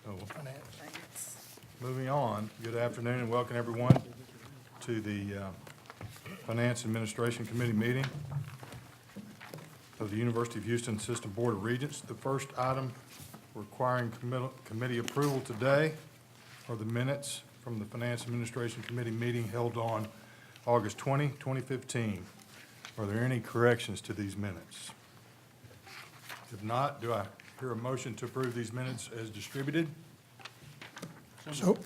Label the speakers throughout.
Speaker 1: Oh,
Speaker 2: Finance.
Speaker 1: moving on, good afternoon and welcome everyone to the Finance Administration Committee meeting of the University of Houston System Board of Regents. The first item requiring committee approval today are the minutes from the Finance Administration Committee meeting held on August 20, 2015. Are there any corrections to these minutes? If not, do I hear a motion to approve these minutes as distributed?
Speaker 2: So,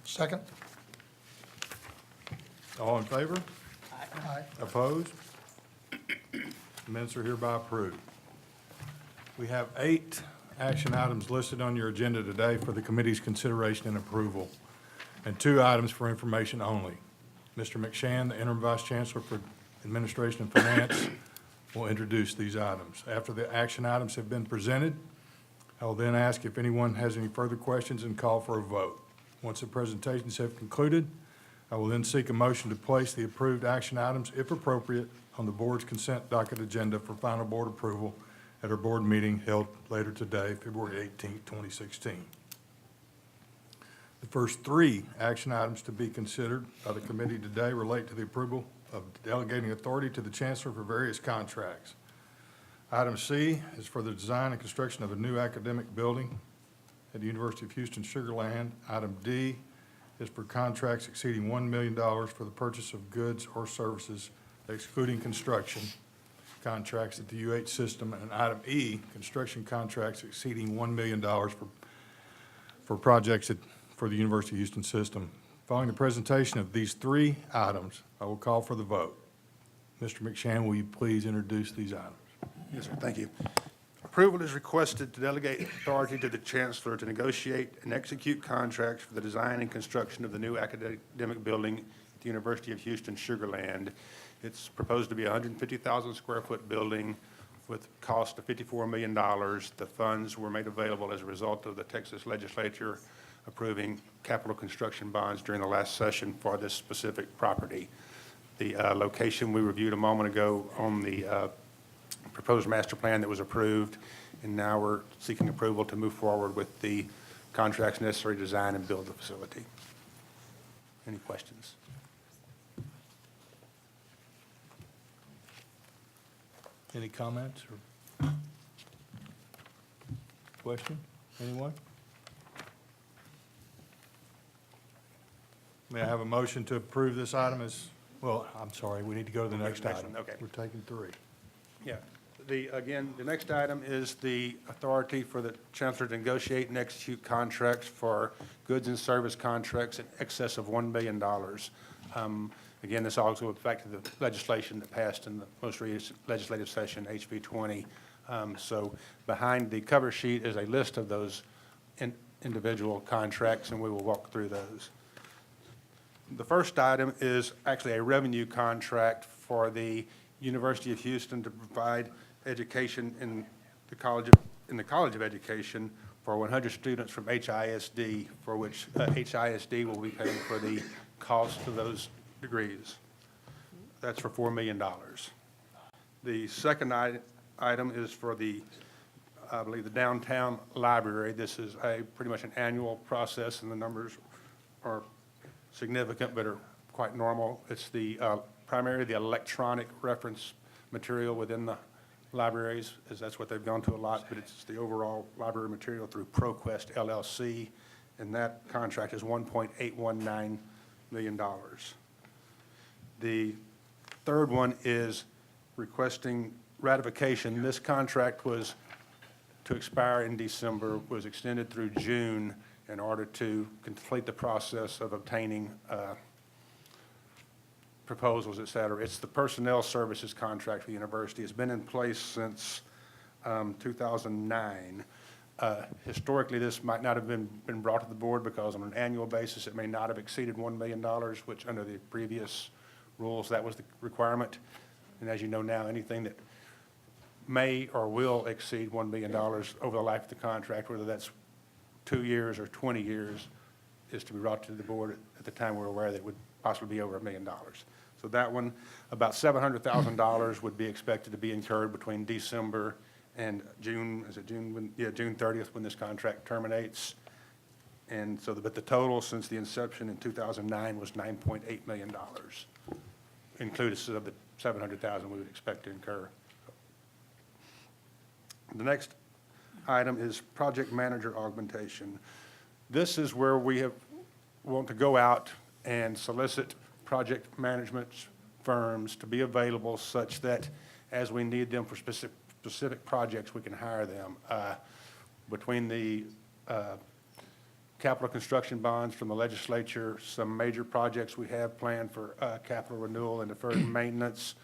Speaker 2: second?
Speaker 1: All in favor?
Speaker 2: Aye.
Speaker 1: Opposed? Minutes are hereby approved. We have 8 action items listed on your agenda today for the committee's consideration and approval, and 2 items for information only. Mr. McShan, the Interim Vice Chancellor for Administration and Finance, will introduce these items. After the action items have been presented, I will then ask if anyone has any further questions and call for a vote. Once the presentations have concluded, I will then seek a motion to place the approved action items, if appropriate, on the board's consent docket agenda for final board approval at our board meeting held later today, February 18, 2016. The first 3 action items to be considered by the committee today relate to the approval of delegating authority to the chancellor for various contracts. Item C is for the design and construction of a new academic building at the University of Houston Sugar Land. Item D is for contracts exceeding $1 million for the purchase of goods or services excluding construction contracts at the UH system. And item E, construction contracts exceeding $1 million for projects for the University of Houston system. Following the presentation of these 3 items, I will call for the vote. Mr. McShan, will you please introduce these items?
Speaker 3: Yes, sir, thank you. Approval is requested to delegate authority to the chancellor to negotiate and execute contracts for the design and construction of the new academic building at the University of Houston Sugar Land. It's proposed to be a 150,000 square foot building with cost of $54 million. The funds were made available as a result of the Texas legislature approving capital construction bonds during the last session for this specific property. The location we reviewed a moment ago on the proposed master plan that was approved, and now we're seeking approval to move forward with the contracts necessary to design and build the facility. Any questions?
Speaker 1: Any comments or question? Anyone? May I have a motion to approve this item as, well, I'm sorry, we need to go to the next item.
Speaker 3: Okay.
Speaker 1: We're taking 3.
Speaker 3: Yeah. Again, the next item is the authority for the chancellor to negotiate and execute contracts for goods and service contracts in excess of $1 billion. Again, this also goes back to the legislation that passed in the most recent legislative session, HB 20. So behind the cover sheet is a list of those individual contracts, and we will walk through those. The first item is actually a revenue contract for the University of Houston to provide education in the College of Education for 100 students from HISD, for which HISD will be paying for the cost of those degrees. That's for $4 million. The second item is for I believe, the downtown library. This is pretty much an annual process, and the numbers are significant but are quite normal. It's primarily the electronic reference material within the libraries, as that's what they've gone to a lot, but it's the overall library material through ProQuest LLC, and that contract is $1.819 million. The third one is requesting ratification. This contract was to expire in December, was extended through June in order to complete the process of obtaining proposals, et cetera. It's the personnel services contract for the university. It's been in place since 2009. Historically, this might not have been brought to the board because on an annual basis, it may not have exceeded $1 million, which under the previous rules, that was the requirement. And as you know now, anything that may or will exceed $1 million over the life of the contract, whether that's 2 years or 20 years, is to be brought to the board at the time we're aware that it would possibly be over $1 million. So that one, about $700,000 would be expected to be incurred between December and June, is it June? June 30th when this contract terminates. And so, but the total since the inception in 2009 was $9.8 million, inclusive of the $700,000 we would expect to incur. The next item is project manager augmentation. This is where we want to go out and solicit project management firms to be available such that as we need them for specific projects, we can hire them. Between the capital construction bonds from the legislature, some major projects we have planned for capital renewal and deferred maintenance,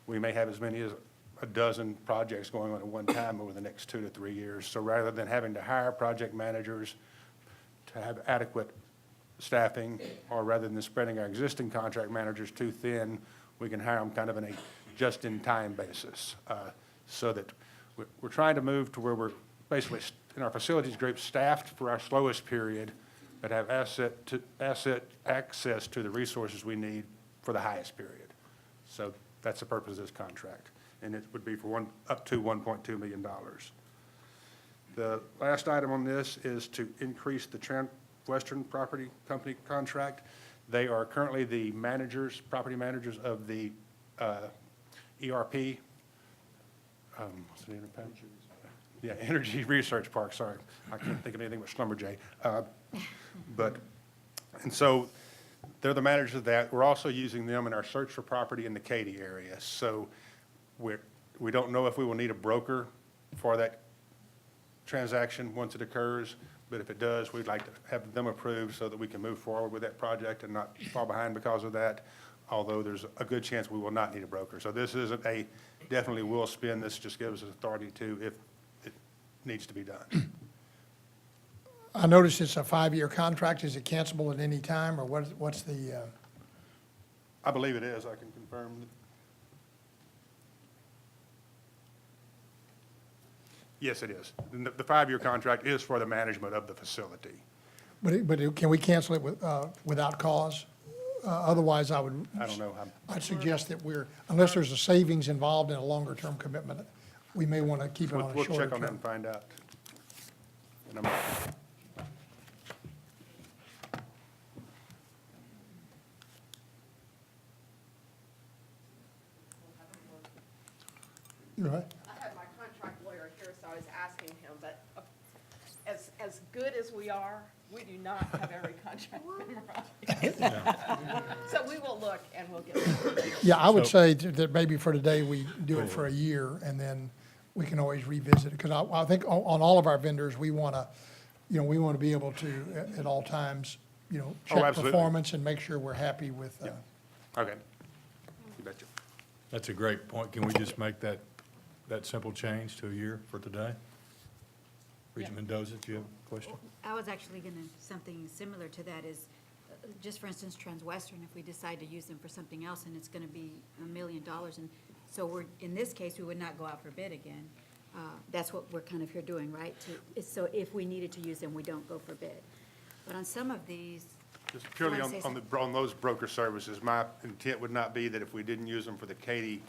Speaker 3: we may have as many as a dozen projects going on at one time over the next 2 to 3 years. So rather than having to hire project managers to have adequate staffing, or rather than spreading our existing contract managers too thin, we can hire them kind of in a just-in-time basis. So that we're trying to move to where we're basically, in our facilities group, staffed for our slowest period, but have asset access to the resources we need for the highest period. So that's the purpose of this contract, and it would be for up to $1.2 million. The last item on this is to increase the Western Property Company contract. They are currently the managers, property managers of the ERP. What's the name of it? Yeah, Energy Research Park, sorry. I can't think of anything but Schlumberger. And so they're the managers of that. We're also using them in our search for property in the Katy area. So we don't know if we will need a broker for that transaction once it occurs, but if it does, we'd like to have them approved so that we can move forward with that project and not fall behind because of that, although there's a good chance we will not need a broker. So this isn't a definitely will spend, this just gives us authority to if it needs to be done.
Speaker 2: I noticed it's a 5-year contract. Is it cancelable at any time, or what's the,
Speaker 3: I believe it is, I can confirm. Yes, it is. The 5-year contract is for the management of the facility.
Speaker 2: but can we cancel it without cause? Otherwise, I don't
Speaker 3: know.
Speaker 2: I'd suggest that unless there's a savings involved in a longer-term commitment, we may want to keep it on a
Speaker 3: We'll
Speaker 2: shorter
Speaker 3: check on that
Speaker 2: term.
Speaker 3: and find out. And I'm-
Speaker 2: You're right.
Speaker 4: I have my contract lawyer here, so I was asking him, but as good as we are, we do not have every contract memorized. So we will look and we'll get it.
Speaker 2: Yeah, I would say that maybe for today, we do it for a year, and then we can always revisit it. Because I think on all of our vendors, we want to, we want to be able to, at all times, check
Speaker 3: absolutely.
Speaker 2: performance and make sure we're happy with,
Speaker 3: Okay. You betcha.
Speaker 1: That's a great point. Can we just make that simple change to a year for today? Regent Mendoza, do you have a question?
Speaker 5: I was actually going to, something similar to that is, just for instance, Transwestern, if we decide to use them for something else and it's going to be $1 million, and so in this case, we would not go out for bid again. That's what we're kind of here doing, right? So if we needed to use them, we don't go for bid. But on some of these.
Speaker 3: Just purely
Speaker 5: Wanna say
Speaker 3: on those broker services, my intent would not be that if we didn't use them for the Katy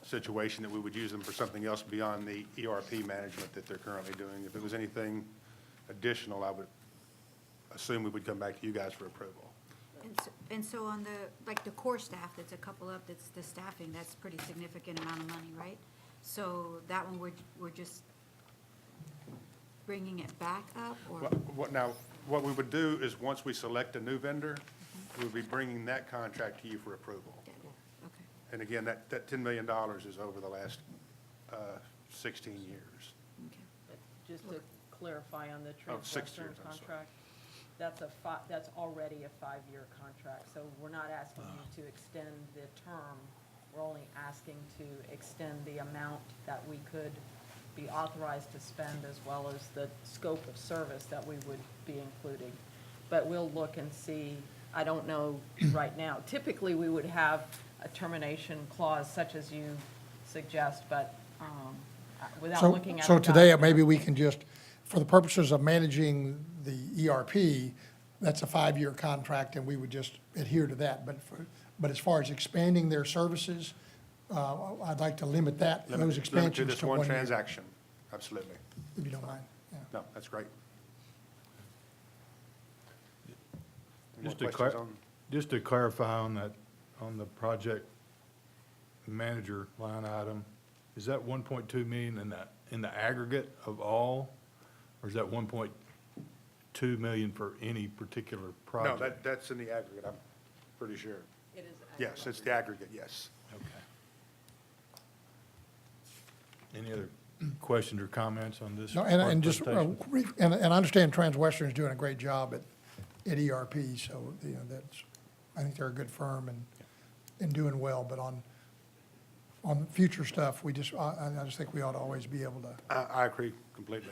Speaker 3: situation, that we would use them for something else beyond the ERP management that they're currently doing. If it was anything additional, I would assume we would come back to you guys for approval.
Speaker 5: And so on the core staff, that's a couple of, that's the staffing, that's a pretty significant amount of money, right? So that one, we're just bringing it back up, or?
Speaker 3: What we would do is, once we select a new vendor, we would be bringing that contract to you for approval.
Speaker 5: Okay.
Speaker 3: And again, that $10 million is over the last 16 years.
Speaker 5: Okay.
Speaker 4: Just to clarify on the
Speaker 3: Oh, 6
Speaker 4: Transwestern
Speaker 3: years, I'm sorry.
Speaker 4: contract, that's already a 5-year contract, so we're not asking you to extend the term. We're only asking to extend the amount that we could be authorized to spend, as well as the scope of service that we would be including. But we'll look and see. I don't know right now. Typically, we would have a termination clause such as you suggest, but without looking at
Speaker 2: So
Speaker 4: the
Speaker 2: today,
Speaker 4: document.
Speaker 2: maybe we can just, for the purposes of managing the ERP, that's a 5-year contract, and we would just adhere to that. But as far as expanding their services, I'd like to limit those
Speaker 3: Limit to
Speaker 2: expansions
Speaker 3: this
Speaker 2: to
Speaker 3: one
Speaker 2: 1 year,
Speaker 3: transaction. Absolutely.
Speaker 2: if you don't mind. Yeah.
Speaker 3: No, that's great. more
Speaker 1: Just to
Speaker 3: questions
Speaker 1: clar-
Speaker 3: on?
Speaker 1: Just to clarify on that, on the project manager line item, is that 1.2 million in the aggregate of all? Or is that 1.2 million for any particular
Speaker 3: No,
Speaker 1: project?
Speaker 3: that's in the aggregate, I'm pretty sure.
Speaker 4: It is.
Speaker 3: Yes, it's the aggregate, yes.
Speaker 1: Okay. Any other questions or comments on this?
Speaker 2: No,
Speaker 1: part of
Speaker 2: and
Speaker 1: the
Speaker 2: just,
Speaker 1: presentation?
Speaker 2: and I understand Transwestern is doing a great job at ERP, so, you know, that's, I think they're a good firm and doing well, but on future stuff, we just, I just think we ought to always be able to.
Speaker 3: I agree completely.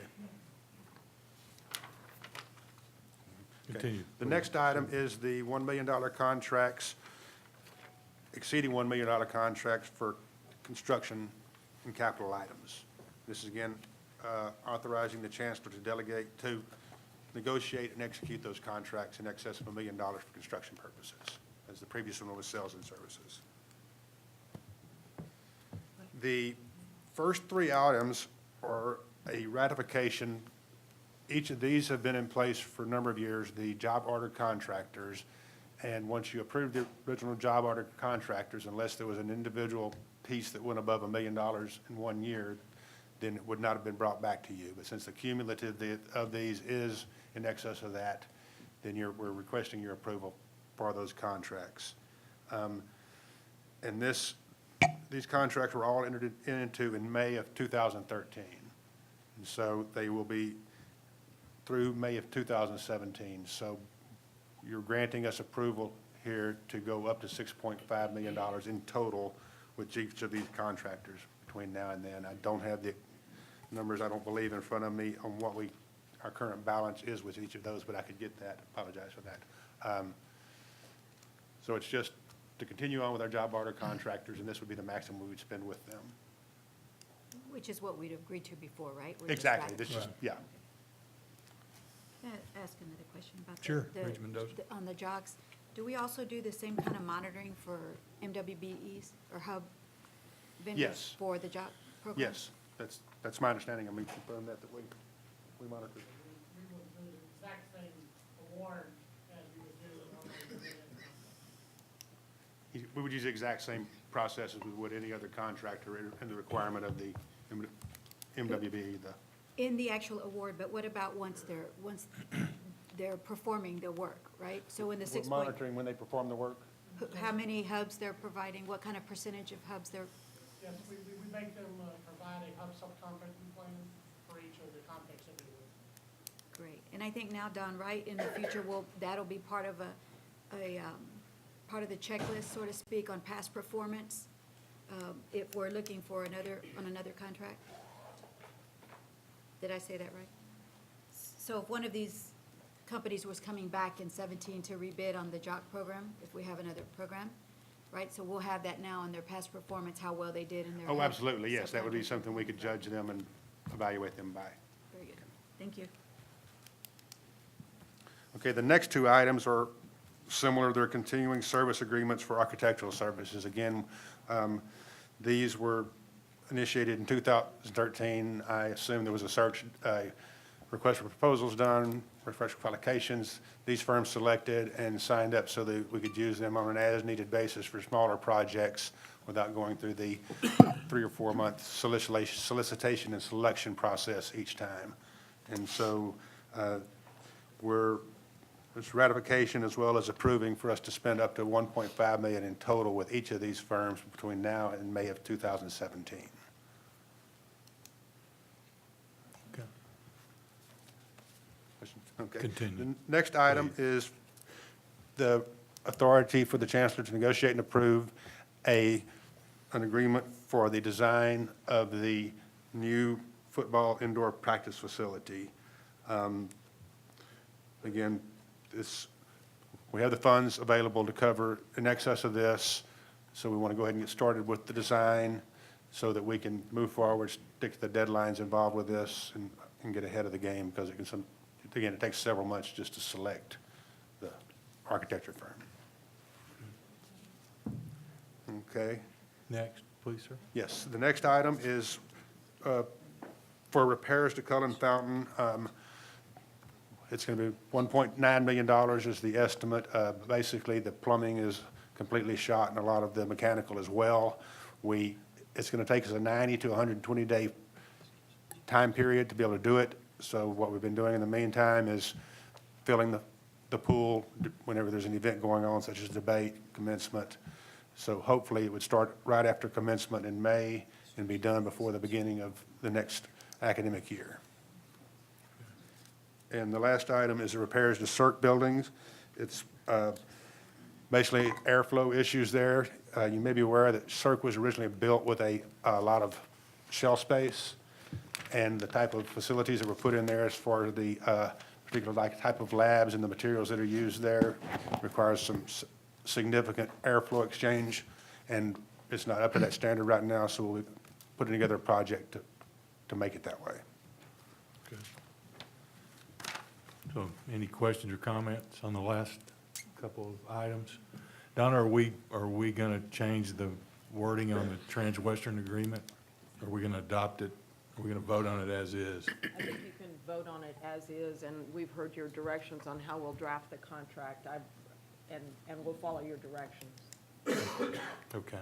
Speaker 3: Okay.
Speaker 1: Continue.
Speaker 3: The next item is the $1 million contracts, exceeding $1 million contracts for construction and capital items. This is again authorizing the chancellor to delegate to negotiate and execute those contracts in excess of $1 million for construction purposes, as the previous one was sales and services. The first three items are a ratification. Each of these have been in place for a number of years, the job order contractors. And once you approve the original job order contractors, unless there was an individual piece that went above $1 million in 1 year, then it would not have been brought back to you. But since the cumulative of these is in excess of that, then we're requesting your approval for those contracts. And these contracts were all entered into in May of 2013. And so they will be through May of 2017. So you're granting us approval here to go up to $6.5 million in total with each of these contractors between now and then. I don't have the numbers, I don't believe, in front of me on what our current balance is with each of those, but I could get that. Apologize for that. So it's just to continue on with our job order contractors, and this would be the maximum we would spend with them.
Speaker 5: Which is what we'd agreed to before, right? We're just
Speaker 3: Exactly.
Speaker 5: ratifying.
Speaker 3: This is, yeah.
Speaker 5: Can I ask another question about
Speaker 1: Sure,
Speaker 5: the
Speaker 1: Regent Mendoza.
Speaker 5: on the jogs? Do we also do the same kind of monitoring for MWBEs or hub vendors
Speaker 3: Yes.
Speaker 5: for the job program?
Speaker 3: Yes, that's my understanding. I mean, confirm that we monitor.
Speaker 6: We would do the exact same award as we would do on the
Speaker 3: We would use the exact same process as we would any other contractor and the requirement of the MWB,
Speaker 5: In the actual award, but what about once they're performing the work, right? So in the
Speaker 3: We're
Speaker 5: 6 point,
Speaker 3: monitoring when they perform the work.
Speaker 5: how many hubs they're providing, what kind of percentage of hubs they're,
Speaker 6: Yes, we make them provide a hub subcontracting plan for each of the contracts that we do.
Speaker 5: great. And I think now, Don, right, in the future, that'll be part of part of the checklist, so to speak, on past performance, if we're looking for another contract? Did I say that right? So if one of these companies was coming back in 17 to rebid on the JOC program, if we have another program, right? So we'll have that now on their past performance, how well they did in their.
Speaker 3: Oh,
Speaker 5: hub
Speaker 3: absolutely, yes. That would be
Speaker 5: subcontract.
Speaker 3: something we could judge them and evaluate them by.
Speaker 5: Very good. Thank you.
Speaker 3: Okay, the next two items are similar. They're continuing service agreements for architectural services. Again, these were initiated in 2013. I assume there was a request for proposals done, request for qualifications. These firms selected and signed up so that we could use them on an as-needed basis for smaller projects without going through the 3 or 4 month solicitation and selection process each time. And so it's ratification as well as approving for us to spend up to $1.5 million in total with each of these firms between now and May of 2017.
Speaker 1: Okay.
Speaker 3: Questions? Okay.
Speaker 1: Continue.
Speaker 3: The next item is the authority for the chancellor to negotiate and approve an agreement for the design of the new football indoor practice facility. Again, we have the funds available to cover in excess of this, so we want to go ahead and get started with the design so that we can move forward, stick to the deadlines involved with this, and get ahead of the game, because it takes several months just to select the architecture firm. Okay.
Speaker 1: Next, please, sir.
Speaker 3: Yes, the next item is for repairs to Cullen Fountain. It's going to be $1.9 million is the estimate. Basically, the plumbing is completely shot and a lot of the mechanical as well. It's going to take us a 90 to 120-day time period to be able to do it. So what we've been doing in the meantime is filling the pool whenever there's an event going on, such as debate, commencement. So hopefully it would start right after commencement in May and be done before the beginning of the next academic year. And the last item is the repairs to CERC buildings. It's basically airflow issues there. You may be aware that CERC was originally built with a lot of shell space, and the type of facilities that were put in there as far as the particular type of labs and the materials that are used there requires some significant airflow exchange, and it's not up to that standard right now, so we'll be putting together a project to make it that way.
Speaker 1: Okay. So any questions or comments on the last couple of items? Donna, are we going to change the wording on the Transwestern agreement? Are we going to adopt it? Are we going to vote on it as is?
Speaker 4: I think you can vote on it as is, and we've heard your directions on how we'll draft the contract. And we'll follow your directions.
Speaker 1: Okay.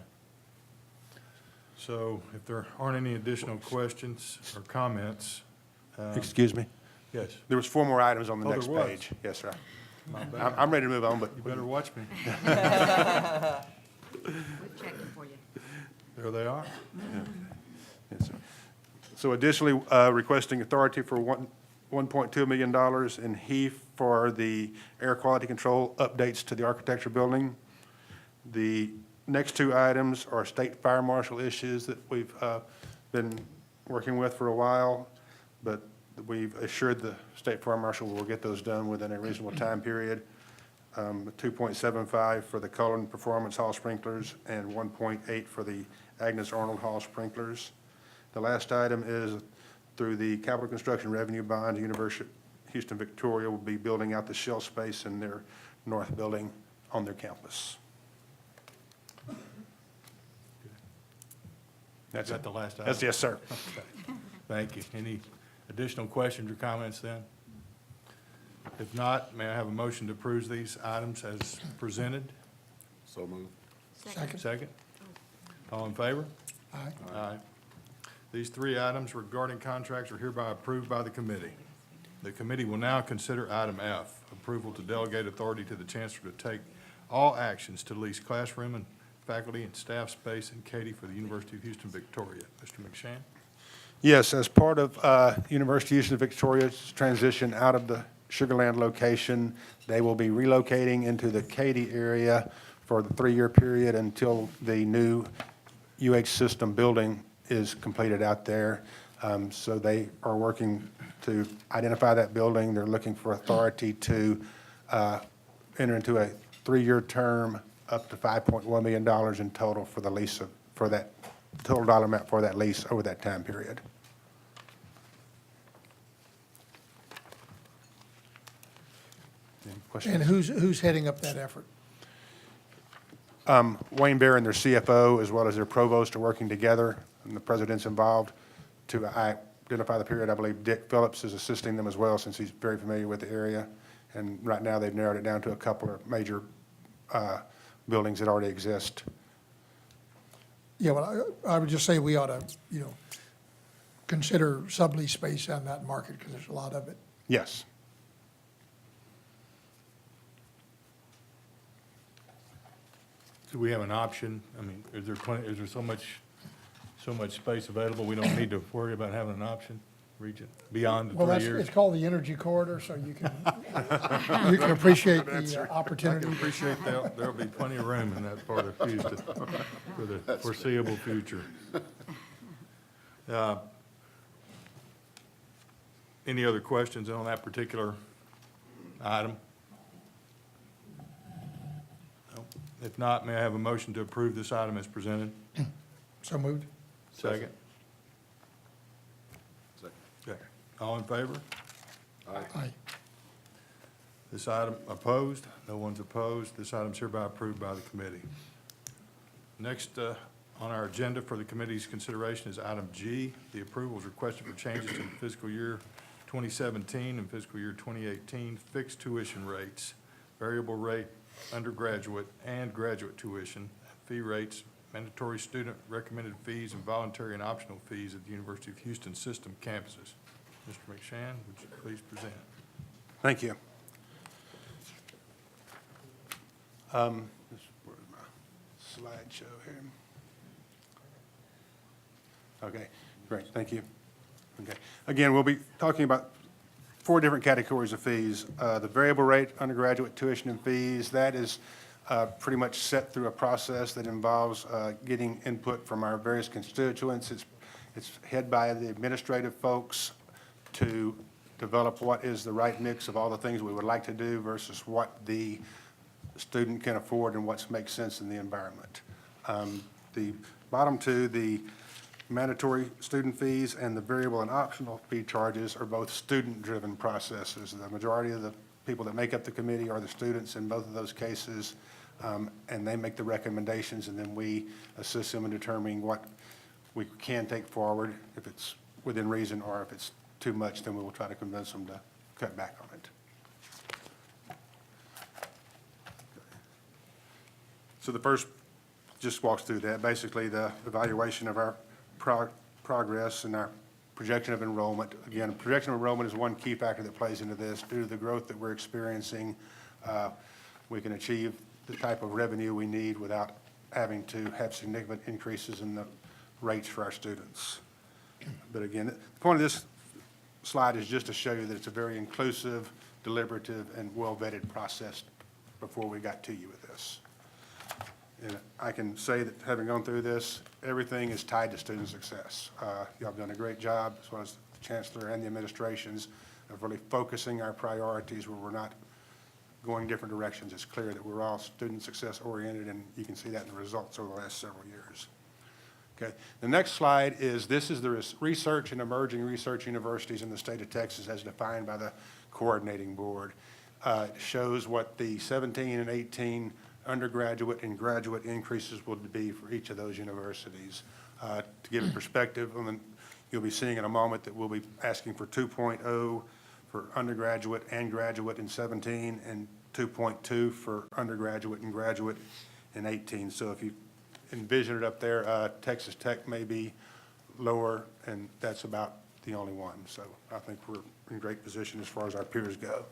Speaker 1: So if there aren't any additional questions or comments,
Speaker 3: Excuse me?
Speaker 1: yes,
Speaker 3: There was 4 more items on the
Speaker 1: Oh,
Speaker 3: next
Speaker 1: there was?
Speaker 3: page. Yes, sir.
Speaker 1: my bad.
Speaker 3: I'm ready to move on, but
Speaker 1: You better watch me.
Speaker 5: We're checking for you.
Speaker 1: There they are.
Speaker 3: yes, sir. So additionally, requesting authority for $1.2 million in HEAF for the air quality control updates to the architecture building. The next 2 items are state fire marshal issues that we've been working with for a while, but we've assured the state fire marshal we'll get those done within a reasonable time period. 2.75 for the Cullen Performance Hall sprinklers and 1.8 for the Agnes Arnold Hall sprinklers. The last item is through the capital construction revenue bond, the University of Houston Victoria will be building out the shell space in their north building on their campus.
Speaker 1: That's that the last item?
Speaker 3: That's, yes, sir.
Speaker 1: Thank you. Any additional questions or comments then? If not, may I have a motion to approve these items as presented?
Speaker 7: So moved.
Speaker 2: Second.
Speaker 1: Second? All in favor?
Speaker 2: Aye.
Speaker 1: Aye. These 3 items regarding contracts are hereby approved by the committee. The committee will now consider item F, approval to delegate authority to the chancellor to take all actions to lease classroom and faculty and staff space in Katy for the University of Houston Victoria. Mr. McShan?
Speaker 3: Yes, as part of University of Houston Victoria's transition out of the Sugar Land location, they will be relocating into the Katy area for the 3-year period until the new UH system building is completed out there. So they are working to identify that building. They're looking for authority to enter into a 3-year term up to $5.1 million in total for the lease for that total dollar amount for that lease over that time period. Any questions?
Speaker 2: And who's heading up that effort?
Speaker 3: Wayne Bear and their CFO, as well as their provost, are working together, and the president's involved to identify the period. I believe Dick Phillips is assisting them as well, since he's very familiar with the area. And right now, they've narrowed it down to a couple of major buildings that already exist.
Speaker 2: Yeah, well, I would just say we ought to, consider sublease space on that market, because there's a lot of it.
Speaker 3: Yes.
Speaker 1: Do we have an option? I mean, is there so much space available, we don't need to worry about having an option, Regent, beyond the
Speaker 2: Well,
Speaker 1: 3
Speaker 2: that's,
Speaker 1: years?
Speaker 2: it's called the Energy Corridor, so you can, you can appreciate the
Speaker 1: I
Speaker 2: opportunity.
Speaker 1: can appreciate there'll be plenty of room in that part of Houston for the foreseeable future. Any other questions on that particular item? No. If not, may I have a motion to approve this item as presented?
Speaker 2: So moved.
Speaker 1: Second?
Speaker 7: Second.
Speaker 1: Okay. All in favor?
Speaker 2: Aye.
Speaker 1: This item opposed? No one's opposed. This item is hereby approved by the committee. Next on our agenda for the committee's consideration is item G. The approval is requested for changes to the fiscal year 2017 and fiscal year 2018 fixed tuition rates, variable rate undergraduate and graduate tuition, fee rates, mandatory student recommended fees, and voluntary and optional fees at the University of Houston system campuses. Mr. McShan, would you please present?
Speaker 3: Thank you. Where's my slideshow here? Okay, great, thank you. Okay, again, we'll be talking about 4 different categories of fees. The variable rate undergraduate tuition and fees, that is pretty much set through a process that involves getting input from our various constituents. It's headed by the administrative folks to develop what is the right mix of all the things we would like to do versus what the student can afford and what makes sense in the environment. The bottom 2, the mandatory student fees and the variable and optional fee charges, are both student-driven processes. The majority of the people that make up the committee are the students in both of those cases, and they make the recommendations, and then we assist them in determining what we can take forward, if it's within reason, or if it's too much, then we will try to convince them to cut back on it. So the first just walks through that, basically the evaluation of our progress and our projection of enrollment. Again, projection of enrollment is one key factor that plays into this. Due to the growth that we're experiencing, we can achieve the type of revenue we need without having to have significant increases in the rates for our students. But again, the point of this slide is just to show you that it's a very inclusive, deliberative, and well-vetted process before we got to you with this. And I can say that having gone through this, everything is tied to student success. Y'all have done a great job, as well as the chancellor and the administrations, of really focusing our priorities where we're not going different directions. It's clear that we're all student success oriented, and you can see that in the results over the last several years. Okay, the next slide is, this is the research and emerging research universities in the state of Texas as defined by the coordinating board. It shows what the 17 and 18 undergraduate and graduate increases will be for each of those universities. To give it perspective, you'll be seeing in a moment that we'll be asking for 2.0 for undergraduate and graduate in 17, and 2.2 for undergraduate and graduate in 18. So if you envision it up there, Texas Tech may be lower, and that's about the only one. So I think we're in great position as far as our peers go.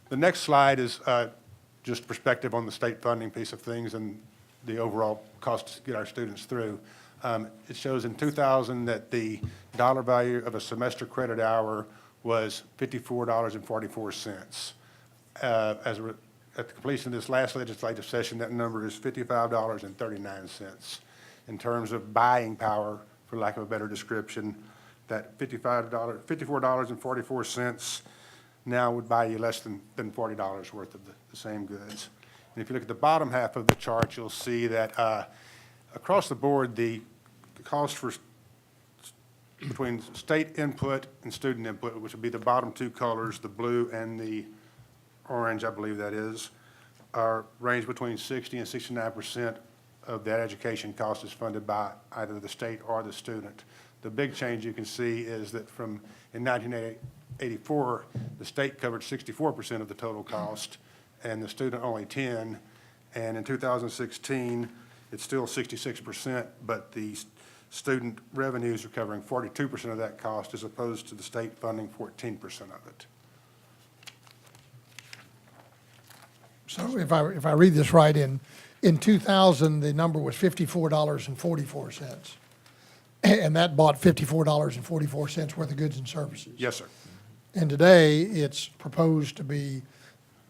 Speaker 3: The next slide is just perspective on the state funding piece of things and the overall cost to get our students through. It shows in 2000 that the dollar value of a semester credit hour was $54.44. At the completion of this last legislative session, that number is $55.39. In terms of buying power, for lack of a better description, that $54.44 now would buy you less than $40 worth of the same goods. And if you look at the bottom half of the chart, you'll see that across the board, the cost for between state input and student input, which would be the bottom 2 colors, the blue and the orange, I believe that is, are range between 60 and 69% of that education cost is funded by either the state or the student. The big change you can see is that in 1984, the state covered 64% of the total cost, and the student only 10. And in 2016, it's still 66%, but the student revenues are covering 42% of that cost, as opposed to the state funding 14% of it.
Speaker 2: So if I read this right, in 2000, the number was $54.44. And that bought $54.44 worth of goods and services.
Speaker 3: Yes, sir.
Speaker 2: And today, it's proposed to be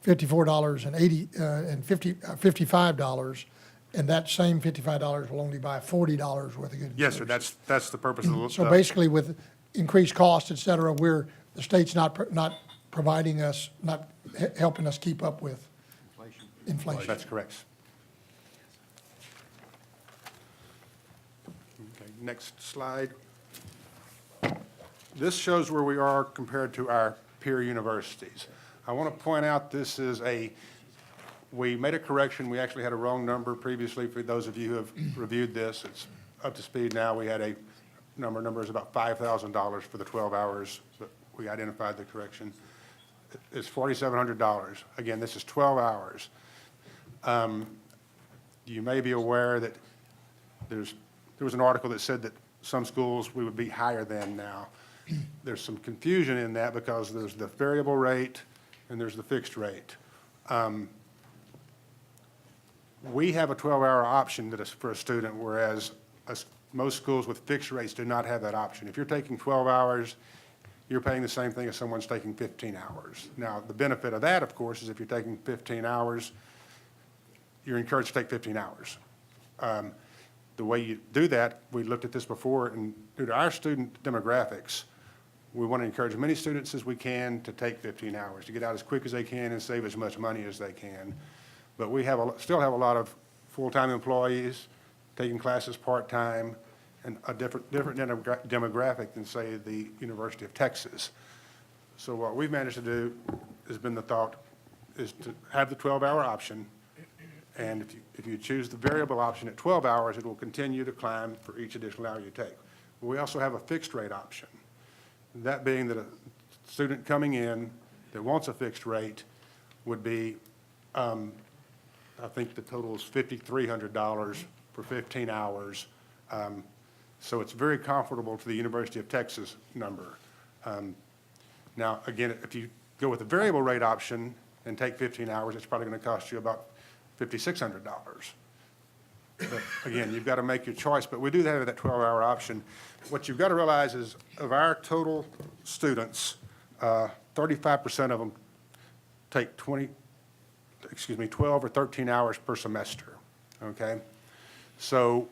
Speaker 2: $55, and that same $55 will only buy $40 worth of goods and
Speaker 3: Yes, sir.
Speaker 2: services.
Speaker 3: That's the purpose of the.
Speaker 2: So basically, with increased costs, et cetera, the state's not providing us, not helping us keep up with inflation.
Speaker 3: That's correct. Okay, next slide. This shows where we are compared to our peer universities. I want to point out we made a correction. We actually had a wrong number previously. For those of you who have reviewed this, it's up to speed now. We had a number is about $5,000 for the 12 hours that we identified the correction. It's $4,700. Again, this is 12 hours. You may be aware that there was an article that said that some schools we would be higher than now. There's some confusion in that because there's the variable rate and there's the fixed rate. We have a 12-hour option that is for a student, whereas most schools with fixed rates do not have that option. If you're taking 12 hours, you're paying the same thing as someone's taking 15 hours. Now, the benefit of that, of course, is if you're taking 15 hours, you're encouraged to take 15 hours. The way you do that, we looked at this before, and due to our student demographics, we want to encourage as many students as we can to take 15 hours, to get out as quick as they can and save as much money as they can. But we still have a lot of full-time employees taking classes part-time, and a different demographic than, say, the University of Texas. So what we've managed to do has been the thought is to have the 12-hour option, and if you choose the variable option at 12 hours, it will continue to climb for each additional hour you take. We also have a fixed rate option. That being that a student coming in that wants a fixed rate would be, I think the total is $5,300 for 15 hours. So it's very comparable to the University of Texas number. Now, again, if you go with the variable rate option and take 15 hours, it's probably going to cost you about $5,600. But again, you've got to make your choice, but we do have that 12-hour option. What you've got to realize is of our total students, 35% of them take 12 or 13 hours per semester, okay? So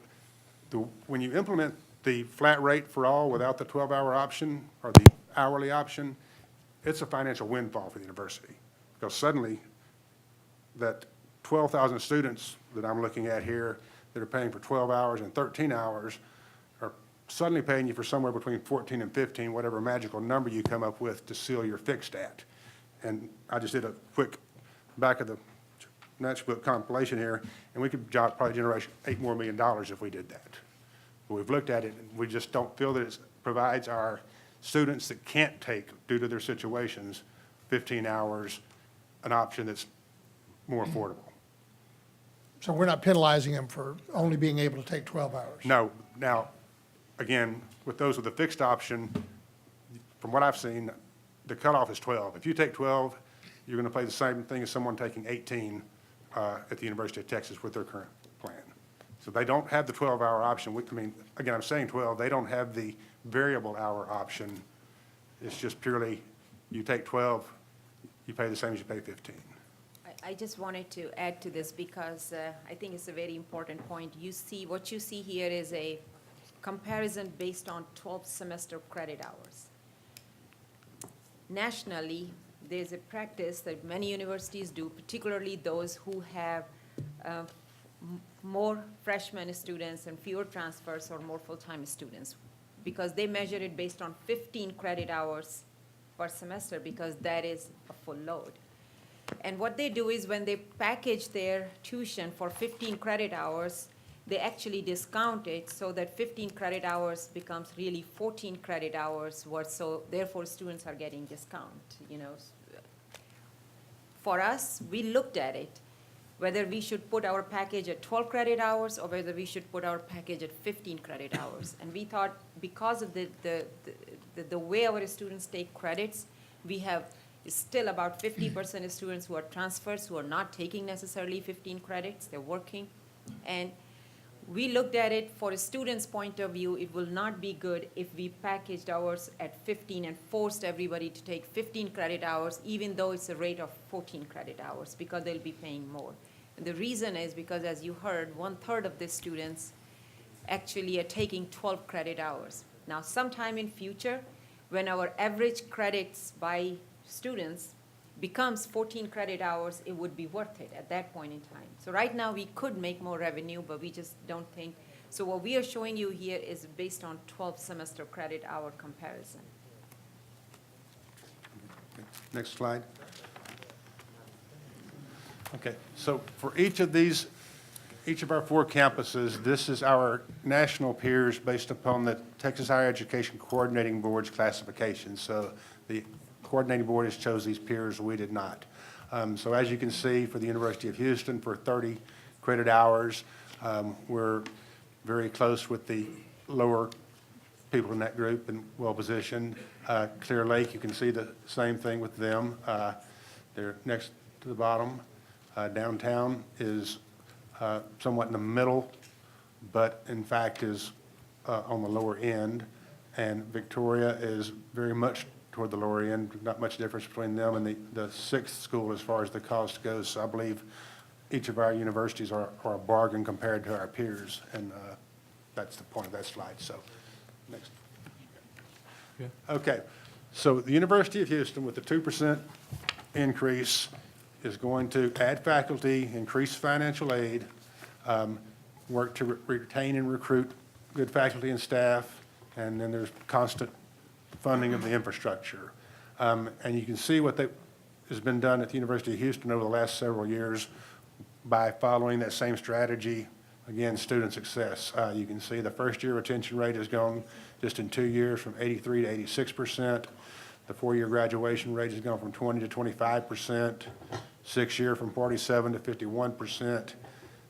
Speaker 3: when you implement the flat rate for all without the 12-hour option or the hourly option, it's a financial windfall for the university, because suddenly that 12,000 students that I'm looking at here that are paying for 12 hours and 13 hours are suddenly paying you for somewhere between 14 and 15, whatever magical number you come up with to seal your fixed at. And I just did a quick back of the matchbook compilation here, and we could probably generate $8 more million if we did that. But we've looked at it, and we just don't feel that it provides our students that can't take, due to their situations, 15 hours, an option that's more affordable.
Speaker 2: So we're not penalizing them for only being able to take 12 hours?
Speaker 3: No. Now, again, with those with a fixed option, from what I've seen, the cutoff is 12. If you take 12, you're going to pay the same thing as someone taking 18 at the University of Texas with their current plan. So they don't have the 12-hour option. I mean, again, I'm saying 12. They don't have the variable hour option. It's just purely, you take 12, you pay the same as you pay 15.
Speaker 7: I just wanted to add to this because I think it's a very important point. What you see here is a comparison based on 12 semester credit hours. Nationally, there's a practice that many universities do, particularly those who have more freshman students and fewer transfers or more full-time students, because they measure it based on 15 credit hours per semester, because that is a full load. And what they do is when they package their tuition for 15 credit hours, they actually discount it so that 15 credit hours becomes really 14 credit hours worth, so therefore students are getting discount, you know. For us, we looked at it, whether we should put our package at 12 credit hours or whether we should put our package at 15 credit hours. And we thought because of the way our students take credits, we have still about 50% of students who are transfers, who are not taking necessarily 15 credits, they're working. And we looked at it for a student's point of view, it will not be good if we packaged ours at 15 and forced everybody to take 15 credit hours, even though it's a rate of 14 credit hours, because they'll be paying more. And the reason is because, as you heard, 1/3 of the students actually are taking 12 credit hours. Now, sometime in future, when our average credits by students becomes 14 credit hours, it would be worth it at that point in time. So right now, we could make more revenue, but we just don't think. So what we are showing you here is based on 12 semester credit hour comparison.
Speaker 3: Next slide. Okay, so for each of these each of our 4 campuses, this is our national peers based upon the Texas Higher Education Coordinating Board's classification. So the coordinating board has chose these peers, we did not. So as you can see, for the University of Houston, for 30 credit hours, we're very close with the lower people in that group and well-positioned. Clear Lake, you can see the same thing with them. They're next to the bottom. Downtown is somewhat in the middle, but in fact is on the lower end. And Victoria is very much toward the lower end, not much difference between them and the 6th school as far as the cost goes. So I believe each of our universities are a bargain compared to our peers, and that's the point of that slide. So, next. Okay, so the University of Houston, with the 2% increase, is going to add faculty, increase financial aid, work to retain and recruit good faculty and staff, and then there's constant funding of the infrastructure. And you can see what has been done at the University of Houston over the last several years by following that same strategy. Again, student success. You can see the first-year retention rate has gone just in 2 years from 83 to 86%. The 4-year graduation rate has gone from 20 to 25%. 6-year from 47 to 51%.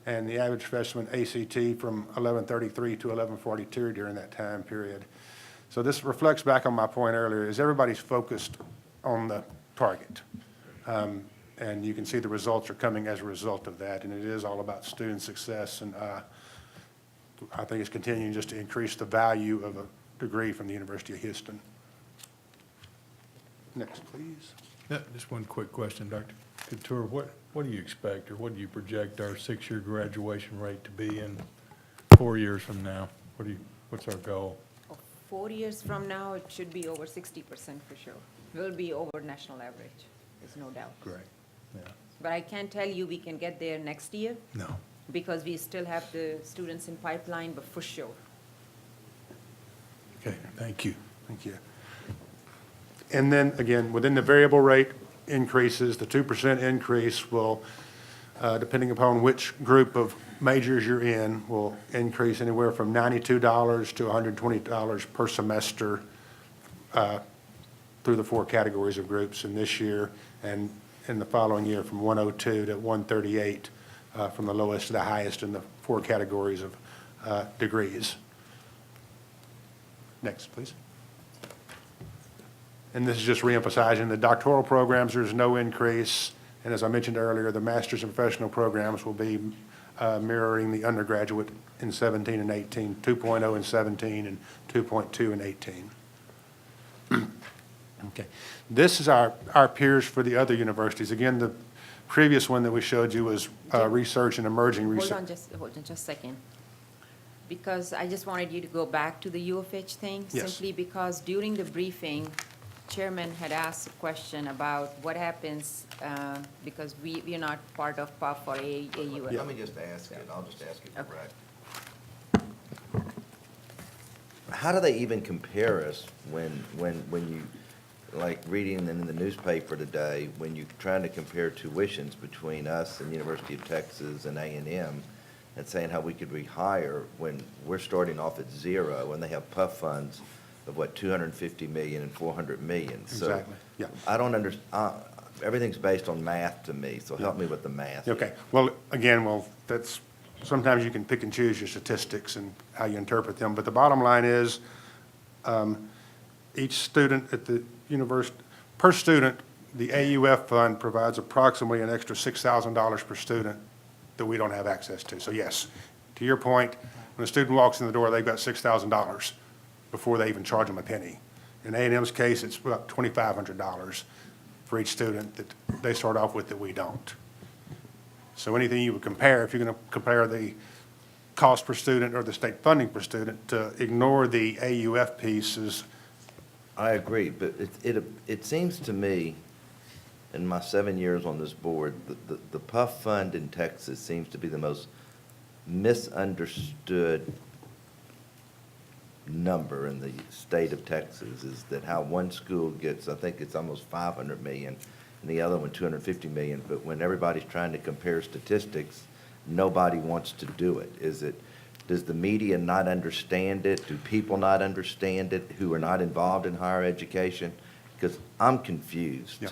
Speaker 3: And the average freshman ACT from 1133 to 1142 during that time period. So this reflects back on my point earlier, is everybody's focused on the target. And you can see the results are coming as a result of that, and it is all about student success, and I think it's continuing just to increase the value of a degree from the University of Houston. Next, please.
Speaker 1: Yeah, just one quick question, Dr. Couture. What do you expect, or what do you project our 6-year graduation rate to be in 4 years from now? What's our goal?
Speaker 7: 4 years from now, it should be over 60% for sure. We'll be over national average, there's no doubt.
Speaker 1: Great, yeah.
Speaker 7: But I can't tell you we can get there next year
Speaker 1: No.
Speaker 7: because we still have the students in pipeline, but for sure.
Speaker 1: Okay, thank you.
Speaker 3: Thank you. And then, again, within the variable rate increases, the 2% increase will, depending upon which group of majors you're in, will increase anywhere from $92 to $120 per semester through the 4 categories of groups in this year, and in the following year from 102 to 138 from the lowest to the highest in the 4 categories of degrees. Next, please. And this is just reemphasizing the doctoral programs, there's no increase. And as I mentioned earlier, the master's and professional programs will be mirroring the undergraduate in 17 and 18, 2.0 in 17 and 2.2 in 18. Okay. This is our peers for the other universities. Again, the previous one that we showed you was research and emerging research.
Speaker 7: Hold on just a second. Because I just wanted you to go back to the U of H thing.
Speaker 3: Yes.
Speaker 7: Simply because during the briefing, Chairman had asked a question about what happens, because we are not part of PUF or AUF.
Speaker 8: Let me just ask it, I'll just ask it
Speaker 7: Okay.
Speaker 8: direct. How do they even compare us when you, like reading in the newspaper today, when you're trying to compare tuitions between us and University of Texas and A&M, and saying how we could be higher when we're starting off at 0, and they have PUF funds of what, 250 million and 400 million.
Speaker 3: Exactly, yeah.
Speaker 8: So I don't understand, everything's based on math to me, so help me with the math.
Speaker 3: Okay, well, again, that's, sometimes you can pick and choose your statistics and how you interpret them, but the bottom line is, each student at the university, per student, the AUF fund provides approximately an extra $6,000 per student that we don't have access to. So yes, to your point, when a student walks in the door, they've got $6,000 before they even charge them a penny. In A&M's case, it's about $2,500 for each student that they start off with that we don't. So anything you would compare, if you're going to compare the cost per student or the state funding per student, to ignore the AUF piece is.
Speaker 8: I agree, but it seems to me, in my 7 years on this board, the PUF fund in Texas seems to be the most misunderstood number in the state of Texas, is that how one school gets, I think it's almost 500 million, and the other one 250 million, but when everybody's trying to compare statistics, nobody wants to do it? Does the media not understand it? Do people not understand it who are not involved in higher education? Because I'm confused.
Speaker 3: Yeah.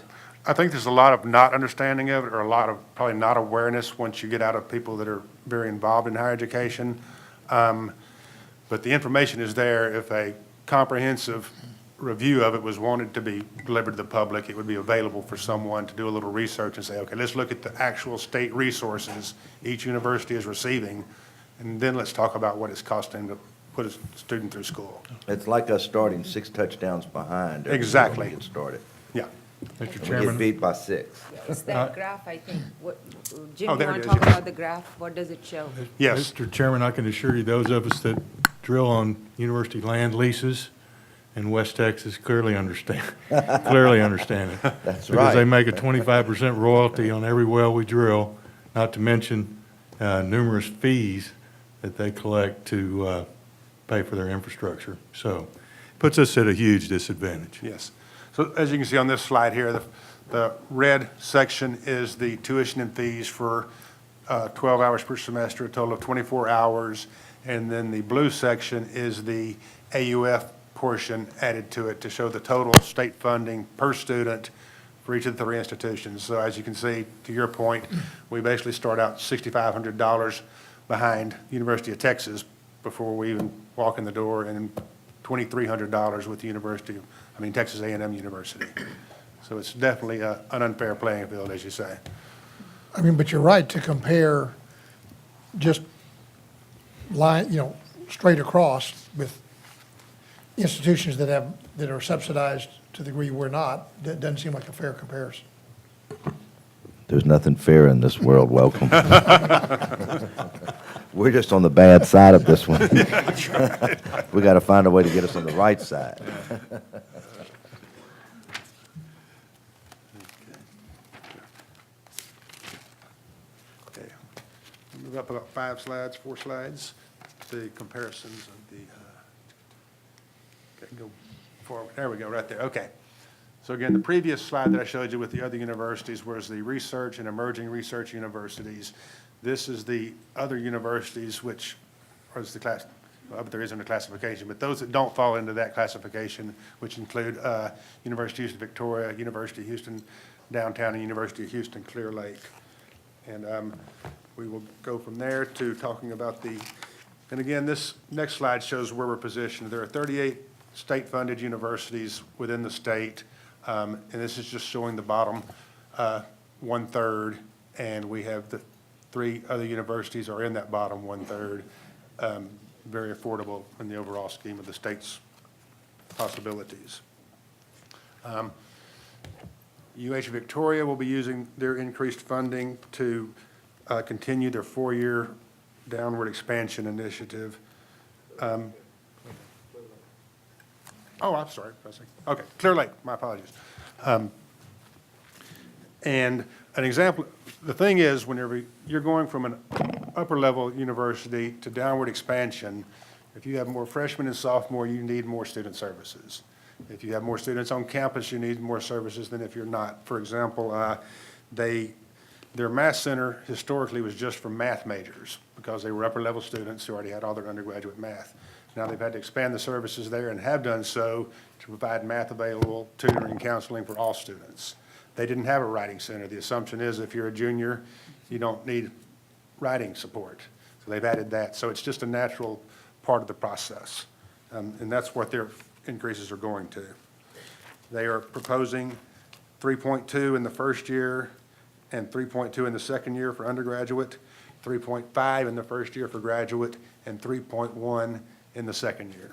Speaker 3: I think there's a lot of not understanding of it, or a lot of probably not awareness once you get out of people that are very involved in higher education. But the information is there. If a comprehensive review of it was wanted to be delivered to the public, it would be available for someone to do a little research and say, okay, let's look at the actual state resources each university is receiving, and then let's talk about what it's costing to put a student through school.
Speaker 8: It's like us starting 6 touchdowns behind. every time
Speaker 3: Exactly.
Speaker 8: we get started.
Speaker 3: Yeah.
Speaker 1: Mr.
Speaker 8: And we get
Speaker 1: Chairman,
Speaker 8: beat by 6.
Speaker 7: It's that graph, I think. What, Jim,
Speaker 3: Oh,
Speaker 7: you
Speaker 3: there
Speaker 7: want
Speaker 3: it
Speaker 7: to
Speaker 3: is,
Speaker 7: talk
Speaker 3: yes.
Speaker 7: about the graph? What does it show?
Speaker 3: Yes.
Speaker 1: Mr. Chairman, I can assure you, those of us that drill on university land leases in West Texas clearly understand it.
Speaker 8: That's
Speaker 1: Because they
Speaker 8: right.
Speaker 1: make a 25% royalty on every well we drill, not to mention numerous fees that they collect to pay for their infrastructure. So puts us at a huge disadvantage.
Speaker 3: Yes. So as you can see on this slide here, the red section is the tuition and fees for 12 hours per semester, a total of 24 hours. And then the blue section is the AUF portion added to it to show the total state funding per student for each of the 3 institutions. So as you can see, to your point, we basically start out $6,500 behind University of Texas before we even walk in the door, and $2,300 with the Texas A&M University. So it's definitely an unfair playing field, as you say.
Speaker 2: I mean, but you're right to compare just straight across with institutions that are subsidized to the degree we're not. That doesn't seem like a fair comparison.
Speaker 8: There's nothing fair in this world, welcome. We're just on the bad side of this one. We got to find a way to get us on the right side.
Speaker 3: Okay. Move up about 4 slides, the comparisons of the, okay, go forward. There we go, right there, okay. So again, the previous slide that I showed you with the other universities was the research and emerging research universities. This is the other universities, which is the class, well, there isn't a classification, but those that don't fall into that classification, which include University of Houston Victoria, University of Houston Downtown, and University of Houston Clear Lake. And we will go from there to talking about and again, this next slide shows where we're positioned. There are 38 state-funded universities within the state, and this is just showing the bottom 1/3, and we have the 3 other universities are in that bottom 1/3, very affordable in the overall scheme of the state's possibilities. UH Victoria will be using their increased funding to continue their 4-year downward expansion initiative. Oh, I'm sorry. Okay, Clear Lake, my apologies. And an example, the thing is, whenever you're going from an upper-level university to downward expansion, if you have more freshmen and sophomore, you need more student services. If you have more students on campus, you need more services than if you're not. For example, their math center historically was just for math majors because they were upper-level students who already had all their undergraduate math. Now they've had to expand the services there and have done so to provide math-available tutoring and counseling for all students. They didn't have a writing center. The assumption is if you're a junior, you don't need writing support. So they've added that. So it's just a natural part of the process. And that's what their increases are going to. They are proposing 3.2 in the first year and 3.2 in the second year for undergraduate, 3.5 in the first year for graduate, and 3.1 in the second year.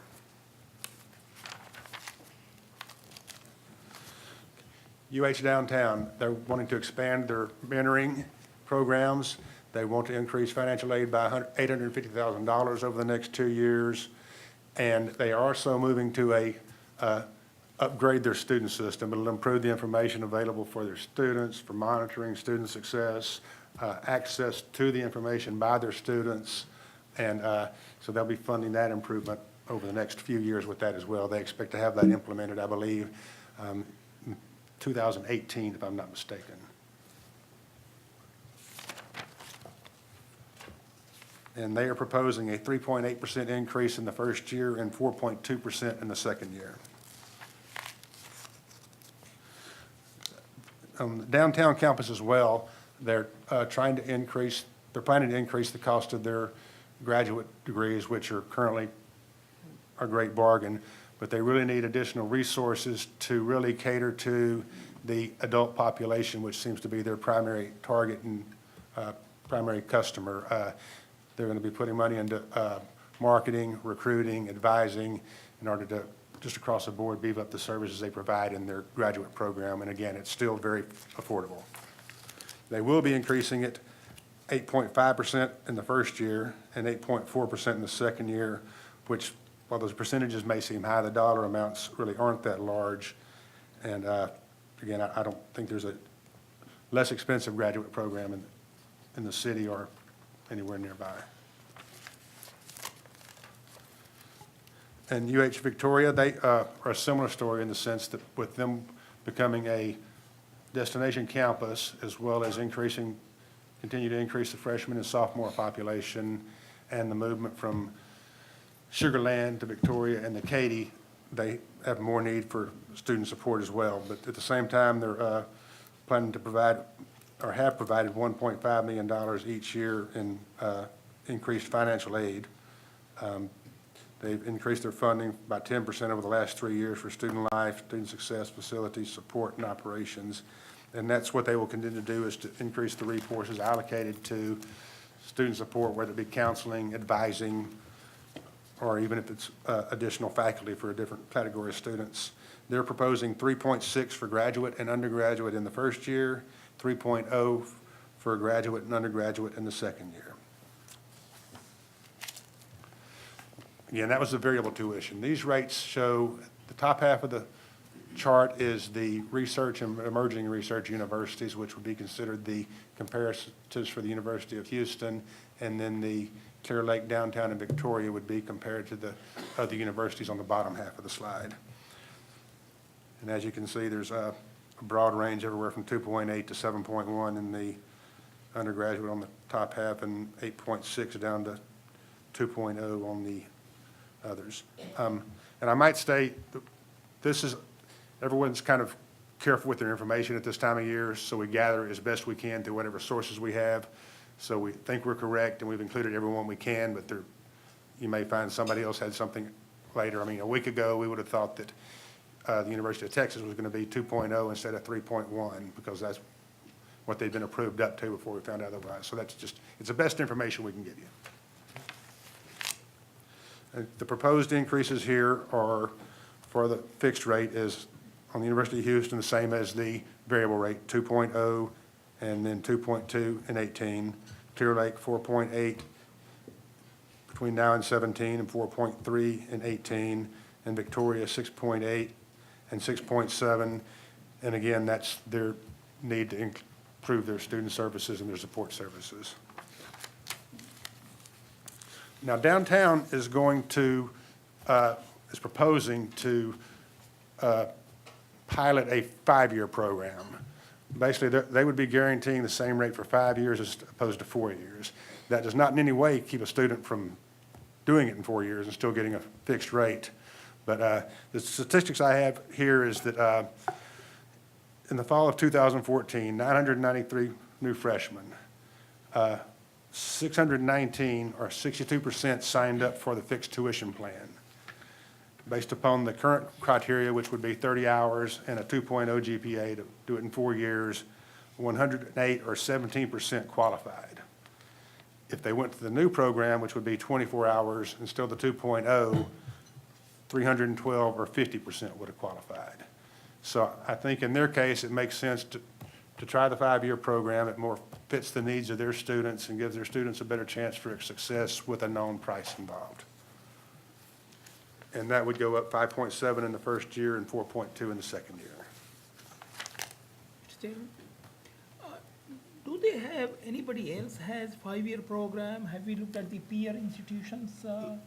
Speaker 3: UH Downtown, they're wanting to expand their mentoring programs. They want to increase financial aid by $850,000 over the next 2 years. And they are also moving to upgrade their student system. It'll improve the information available for their students, for monitoring student success, access to the information by their students. And so they'll be funding that improvement over the next few years with that as well. They expect to have that implemented, I believe, 2018, if I'm not mistaken. And they are proposing a 3.8% increase in the first year and 4.2% in the second year. Downtown campus as well, they're planning to increase the cost of their graduate degrees, which are currently a great bargain, but they really need additional resources to really cater to the adult population, which seems to be their primary target and primary customer. They're going to be putting money into marketing, recruiting, advising, in order to, just across the board, beef up the services they provide in their graduate program. And again, it's still very affordable. They will be increasing it 8.5% in the first year and 8.4% in the second year, which, while those percentages may seem high, the dollar amounts really aren't that large. And again, I don't think there's a less expensive graduate program in the city or anywhere nearby. And UH Victoria, they are a similar story in the sense that with them becoming a destination campus, as well as continue to increase the freshman and sophomore population, and the movement from Sugar Land to Victoria and the Katy, they have more need for student support as well. But at the same time, they're planning to provide, or have provided, $1.5 million each year in increased financial aid. They've increased their funding by 10% over the last 3 years for student life, student success, facilities, support, and operations. And that's what they will continue to do, is to increase the resources allocated to student support, whether it be counseling, advising, or even if it's additional faculty for a different category of students. They're proposing 3.6 for graduate and undergraduate in the first year, 3.0 for graduate and undergraduate in the second year. Again, that was the variable tuition. These rates show, the top half of the chart is the research and emerging research universities, which would be considered the comparisons for the University of Houston, and then the Clear Lake, Downtown, and Victoria would be compared to the other universities on the bottom half of the slide. And as you can see, there's a broad range everywhere from 2.8 to 7.1 in the undergraduate on the top half, and 8.6 down to 2.0 on the others. And I might state, this is, everyone's kind of careful with their information at this time of year, so we gather as best we can through whatever sources we have. So we think we're correct, and we've included everyone we can, but you may find somebody else had something later. I mean, a week ago, we would have thought that the University of Texas was going to be 2.0 instead of 3.1, because that's what they'd been approved up to before we found out otherwise. So that's just, it's the best information we can give you. The proposed increases here are, for the fixed rate, is on the University of Houston, the same as the variable rate, 2.0, and then 2.2 in 18. Clear Lake, 4.8 between now and 17, and 4.3 in 18. And Victoria, 6.8 and 6.7. And again, that's their need to improve their student services and their support services. Now, downtown is going to, is proposing to pilot a 5-year program. Basically, they would be guaranteeing the same rate for 5 years as opposed to 4 years. That does not in any way keep a student from doing it in 4 years and still getting a fixed rate. But the statistics I have here is that in the fall of 2014, 993 new freshmen, 619, or 62%, signed up for the fixed tuition plan. Based upon the current criteria, which would be 30 hours and a 2.0 GPA to do it in 4 years, 108, or 17%, qualified. If they went to the new program, which would be 24 hours and still the 2.0, 312, or 50% would have qualified. So I think in their case, it makes sense to try the 5-year program. It more fits the needs of their students and gives their students a better chance for success with a known price involved. And that would go up 5.7 in the first year and 4.2 in the second year.
Speaker 9: Still, do they have, anybody else has 5-year program? Have we looked at the peer institutions?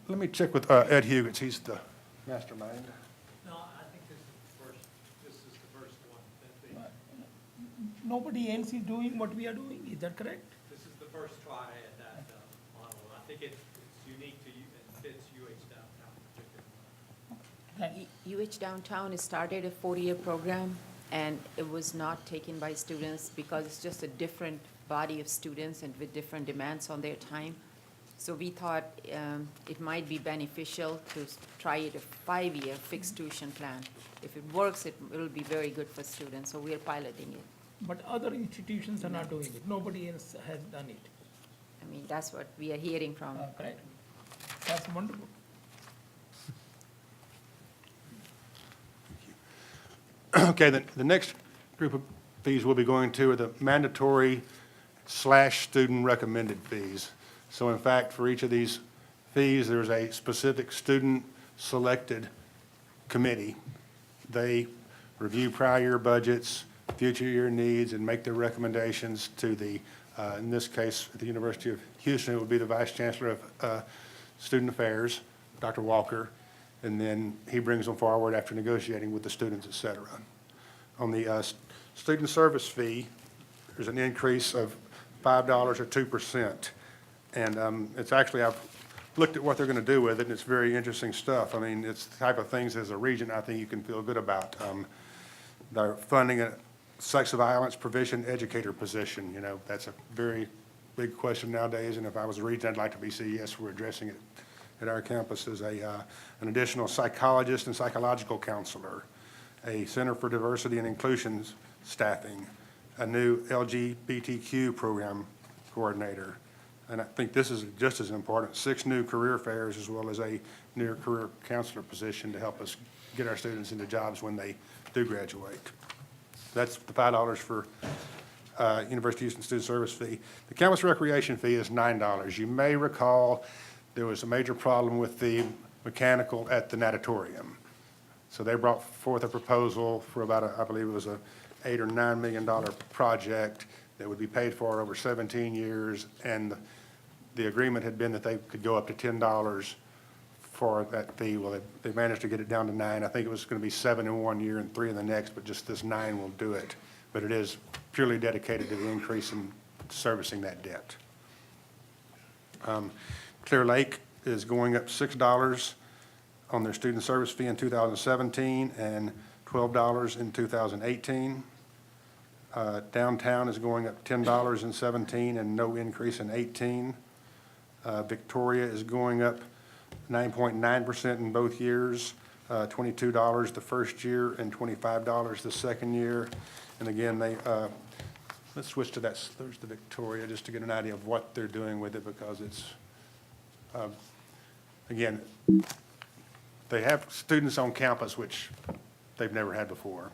Speaker 3: Let me check with Ed Hugetts. He's the mastermind.
Speaker 10: No, I think this is the first one that
Speaker 9: Nobody else is doing what we are doing, is that correct?
Speaker 10: this is the first try at that model. I think it's unique to you and fits UH downtown particularly.
Speaker 7: UH Downtown started a 4-year program, and it was not taken by students because it's just a different body of students and with different demands on their time. So we thought it might be beneficial to try it a 5-year fixed tuition plan. If it works, it will be very good for students, so we are piloting it.
Speaker 9: But other institutions are not doing it. Nobody else has done it.
Speaker 7: I mean, that's what we are hearing from.
Speaker 9: Correct? That's wonderful.
Speaker 3: Okay, the next group of fees we'll be going to are the mandatory / student recommended fees. So in fact, for each of these fees, there's a specific student-selected committee. They review prior year budgets, future year needs, and make their recommendations to the, in this case, at the University of Houston, it would be the Vice Chancellor of Student Affairs, Dr. Walker, and then he brings them forward after negotiating with the students, et cetera. On the student service fee, there's an increase of $5 or 2%. And it's actually, I've looked at what they're going to do with it, and it's very interesting stuff. I mean, it's the type of things as a region I think you can feel good about. They're funding a sex violence prevention educator position. You know, that's a very big question nowadays, and if I was a region, I'd like to be saying, yes, we're addressing it at our campus as an additional psychologist and psychological counselor, a Center for Diversity and Inclusion staffing, a new LGBTQ program coordinator, and I think this is just as important, 6 new career fairs as well as a new career counselor position to help us get our students into jobs when they do graduate. That's the $5 for University of Houston student service fee. The campus recreation fee is $9. You may recall there was a major problem with the mechanical at the natatorium. So they brought forth a proposal for about, I believe it was a $8 or $9 million project that would be paid for over 17 years, and the agreement had been that they could go up to $10 for that fee. Well, they managed to get it down to $9. I think it was going to be $7 in 1 year and $3 in the next, but just this $9 will do it. But it is purely dedicated to the increase in servicing that debt. Clear Lake is going up $6 on their student service fee in 2017 and $12 in 2018. Downtown is going up $10 in 17 and no increase in 18. Victoria is going up 9.9% in both years, $22 the first year and $25 the second year. And again, let's switch to that, there's the Victoria, just to get an idea of what they're doing with it, because it's, again, they have students on campus, which they've never had before.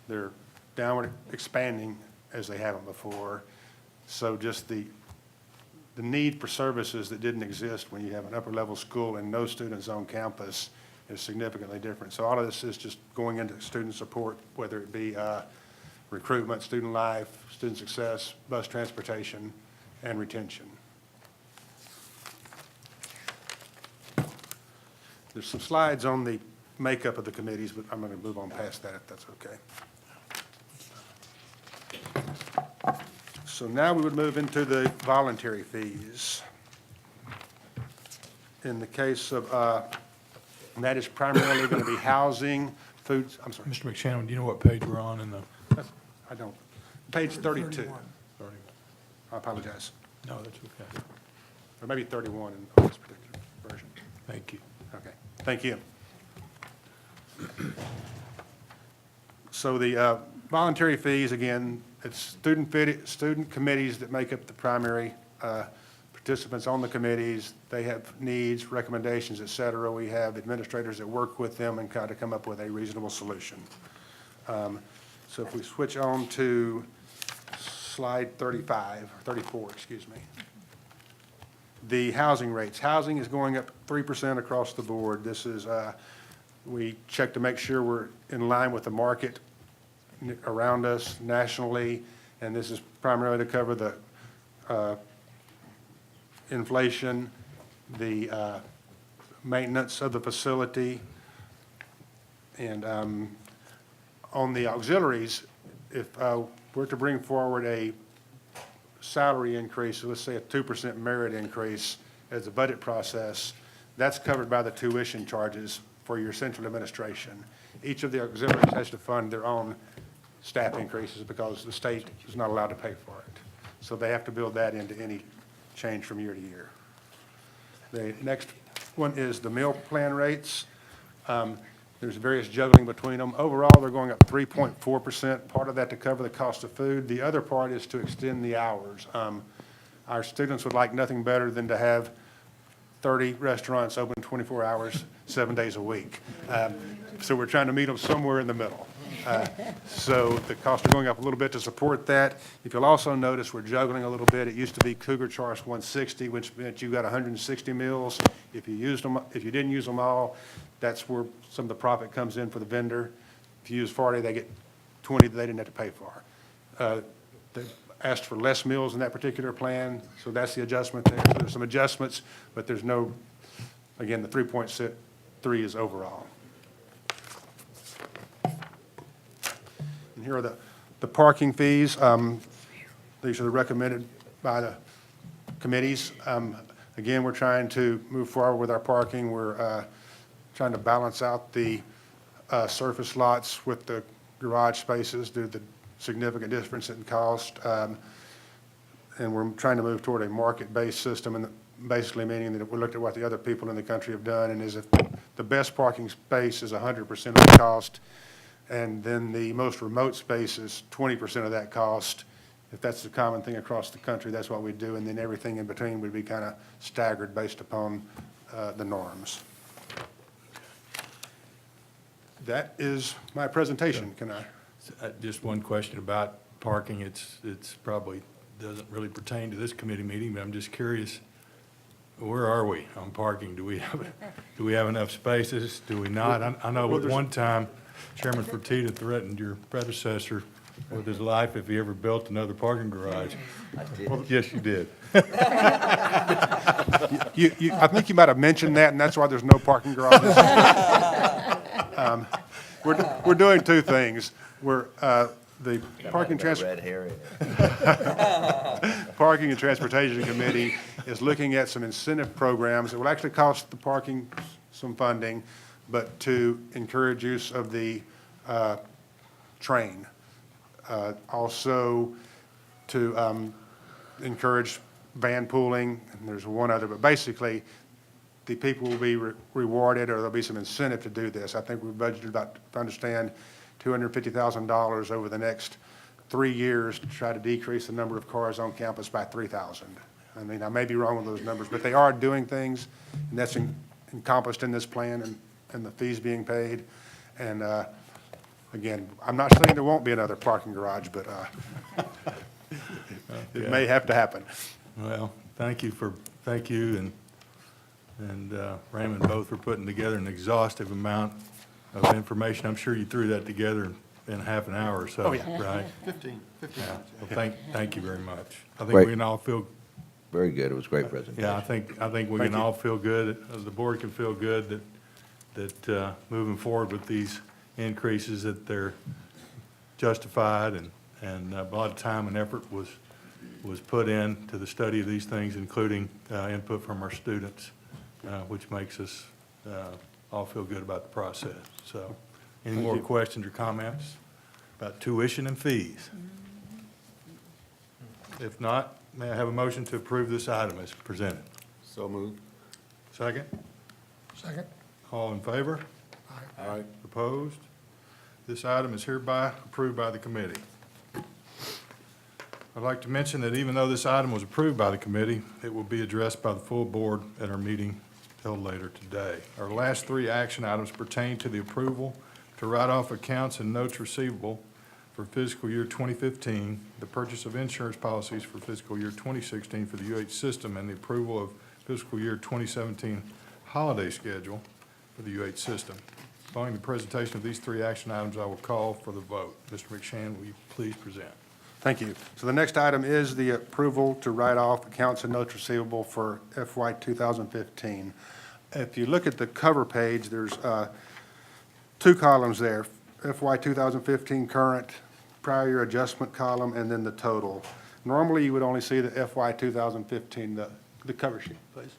Speaker 3: They're downward expanding as they haven't before. So just the need for services that didn't exist when you have an upper level school and no students on campus is significantly different. So all of this is just going into student support, whether it be recruitment, student life, student success, bus transportation, and retention. There's some slides on the makeup of the committees, but I'm going to move on past that if that's okay. So now we would move into the voluntary fees. In the case of, and that is primarily going to be housing, foods, I'm sorry,
Speaker 1: Mr. McShan, do you know what page we're on in the?
Speaker 3: I don't. Page 32.
Speaker 2: 31.
Speaker 3: I apologize.
Speaker 1: No, that's okay.
Speaker 3: Or maybe 31 in this particular version.
Speaker 1: Thank you.
Speaker 3: Okay, thank you. So the voluntary fees, again, it's student committees that make up the primary participants on the committees. They have needs, recommendations, et cetera. We have administrators that work with them and kind of come up with a reasonable solution. So if we switch on to slide 35, or 34, excuse me. The housing rates. Housing is going up 3% across the board. This is, we check to make sure we're in line with the market around us nationally, and this is primarily to cover the inflation, the maintenance of the facility, and on the auxiliaries, if we're to bring forward a salary increase, so let's say a 2% merit increase, as a budget process, that's covered by the tuition charges for your central administration. Each of the auxiliaries has to fund their own staff increases because the state is not allowed to pay for it. So they have to build that into any change from year to year. The next one is the meal plan rates. There's various juggling between them. Overall, they're going up 3.4%, part of that to cover the cost of food. The other part is to extend the hours. Our students would like nothing better than to have 30 restaurants open 24 hours, 7 days a week. So we're trying to meet them somewhere in the middle. So the costs are going up a little bit to support that. If you'll also notice, we're juggling a little bit. It used to be Cougar charged 160, which meant you got 160 meals. If you didn't use them all, that's where some of the profit comes in for the vendor. If you use 40, they get 20 that they didn't have to pay for. They asked for less meals in that particular plan, so that's the adjustment there. So there's some adjustments, but there's no, again, the 3.3 is overall. And here are the parking fees. These are recommended by the committees. Again, we're trying to move forward with our parking. We're trying to balance out the surface lots with the garage spaces due to the significant difference in cost. And we're trying to move toward a market-based system, and basically meaning that we looked at what the other people in the country have done, and is if the best parking space is 100% of the cost, and then the most remote space is 20% of that cost. If that's the common thing across the country, that's what we do, and then everything in between would be kind of staggered based upon the norms. That is my presentation. Can I?
Speaker 1: Just one question about parking. It's probably doesn't really pertain to this committee meeting, but I'm just curious, where are we on parking? Do we have enough spaces? Do we not? I know at one time, Chairman Fertitta threatened your predecessor with his life if he ever built another parking garage.
Speaker 8: I did.
Speaker 1: Yes, you did.
Speaker 3: I think you might have mentioned that, and that's why there's no parking garages. We're doing two things. We're, the Parking
Speaker 8: Red herring.
Speaker 3: Parking and Transportation Committee is looking at some incentive programs that will actually cost the parking some funding, but to encourage use of the train. Also to encourage van pooling, and there's one other, but basically the people will be rewarded, or there'll be some incentive to do this. I think we've budgeted about, if I understand, $250,000 over the next 3 years to try to decrease the number of cars on campus by 3,000. I mean, I may be wrong with those numbers, but they are doing things, and that's encompassed in this plan, and the fees being paid. And again, I'm not saying there won't be another parking garage, but it may have to happen.
Speaker 1: Well, thank you and Raymond both for putting together an exhaustive amount of information. I'm sure you threw that together in half an hour or so, right?
Speaker 10: 15
Speaker 1: Yeah. Well, thank you very much. I think
Speaker 8: Great.
Speaker 1: we can all feel,
Speaker 8: Very good. It was a great presentation.
Speaker 1: yeah, I think we
Speaker 3: Thank
Speaker 1: can
Speaker 3: you.
Speaker 1: all feel good, the board can feel good that moving forward with these increases, that they're justified, and a lot of time and effort was put in to the study of these things, including input from our students, which makes us all feel good about the process. So, any more questions or comments about tuition and fees? If not, may I have a motion to approve this item as presented?
Speaker 10: So moved.
Speaker 1: Second?
Speaker 2: Second?
Speaker 1: All in favor?
Speaker 10: Aye.
Speaker 1: Opposed? This item is hereby approved by the committee. I'd like to mention that even though this item was approved by the committee, it will be addressed by the full board at our meeting held later today. Our last three action items pertain to the approval to write off accounts and notes receivable for fiscal year 2015, the purchase of insurance policies for fiscal year 2016 for the UH system, and the approval of fiscal year 2017 holiday schedule for the UH system. Following the presentation of these three action items, I will call for the vote. Mr. McShan, will you please present?
Speaker 3: Thank you. So the next item is the approval to write off accounts and notes receivable for FY 2015. If you look at the cover page, there's two columns there, FY 2015 current, prior year adjustment column, and then the total. Normally, you would only see the FY 2015, the cover sheet, please.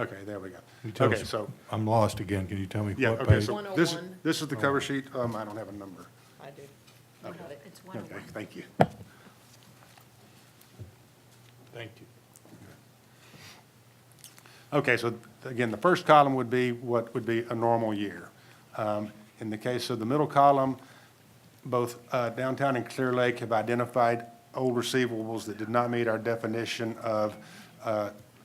Speaker 3: Okay, there we go.
Speaker 1: You tell
Speaker 3: Okay,
Speaker 1: us-
Speaker 3: so,
Speaker 1: I'm lost again. Can you tell me
Speaker 3: yeah,
Speaker 1: what
Speaker 3: okay,
Speaker 1: page?
Speaker 3: so
Speaker 4: 101.
Speaker 3: this is the cover sheet. I don't have a number.
Speaker 4: I do.
Speaker 5: It's 101.
Speaker 3: Okay, thank you.
Speaker 1: Thank you.
Speaker 3: Okay, so again, the first column would be what would be a normal year. In the case of the middle column, both Downtown and Clear Lake have identified old receivables that did not meet our definition of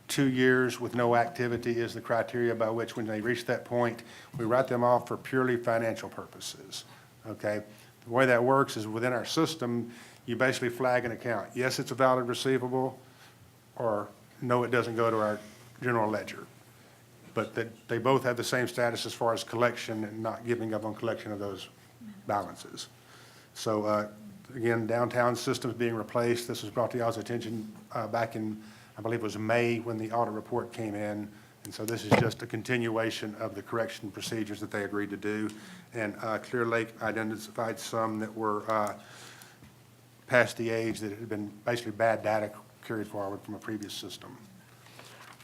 Speaker 3: 2 years with no activity is the criteria by which, when they reach that point, we write them off for purely financial purposes, okay? The way that works is within our system, you basically flag an account. Yes, it's a valid receivable, or no, it doesn't go to our general ledger. But that they both have the same status as far as collection and not giving up on collection of those balances. So, again, downtown system's being replaced. This was brought to y'all's attention back in, I believe it was May, when the audit report came in. And so this is just a continuation of the correction procedures that they agreed to do. And Clear Lake identified some that were past the age that had been basically bad data carried forward from a previous system.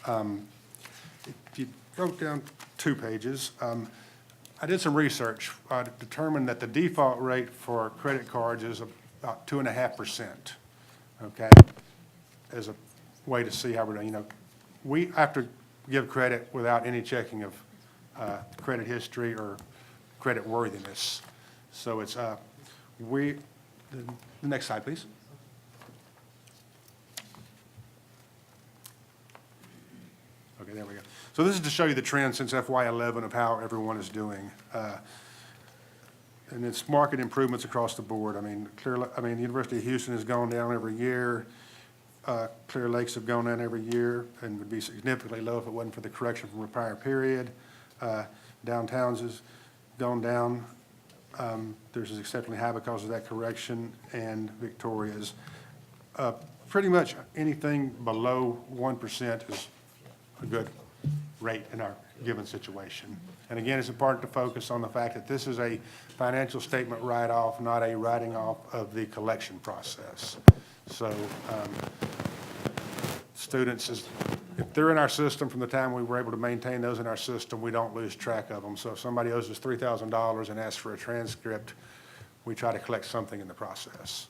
Speaker 3: If you broke down 2 pages, I did some research. I determined that the default rate for credit cards is about 2.5%, okay? As a way to see how we're doing. You know, we have to give credit without any checking of credit history or credit worthiness. So it's, the next slide, please. Okay, there we go. So this is to show you the trend since FY11 of how everyone is doing. And it's market improvements across the board. I mean, the University of Houston has gone down every year. Clear Lakes have gone down every year and would be significantly low if it wasn't for the correction from a prior period. Downtown's has gone down. Theirs is exceptionally high because of that correction, and Victoria's. Pretty much anything below 1% is a good rate in our given situation. And again, it's important to focus on the fact that this is a financial statement write-off, not a writing off of the collection process. So students, if they're in our system from the time we were able to maintain those in our system, we don't lose track of them. So if somebody owes us $3,000 and asks for a transcript, we try to collect something in the process.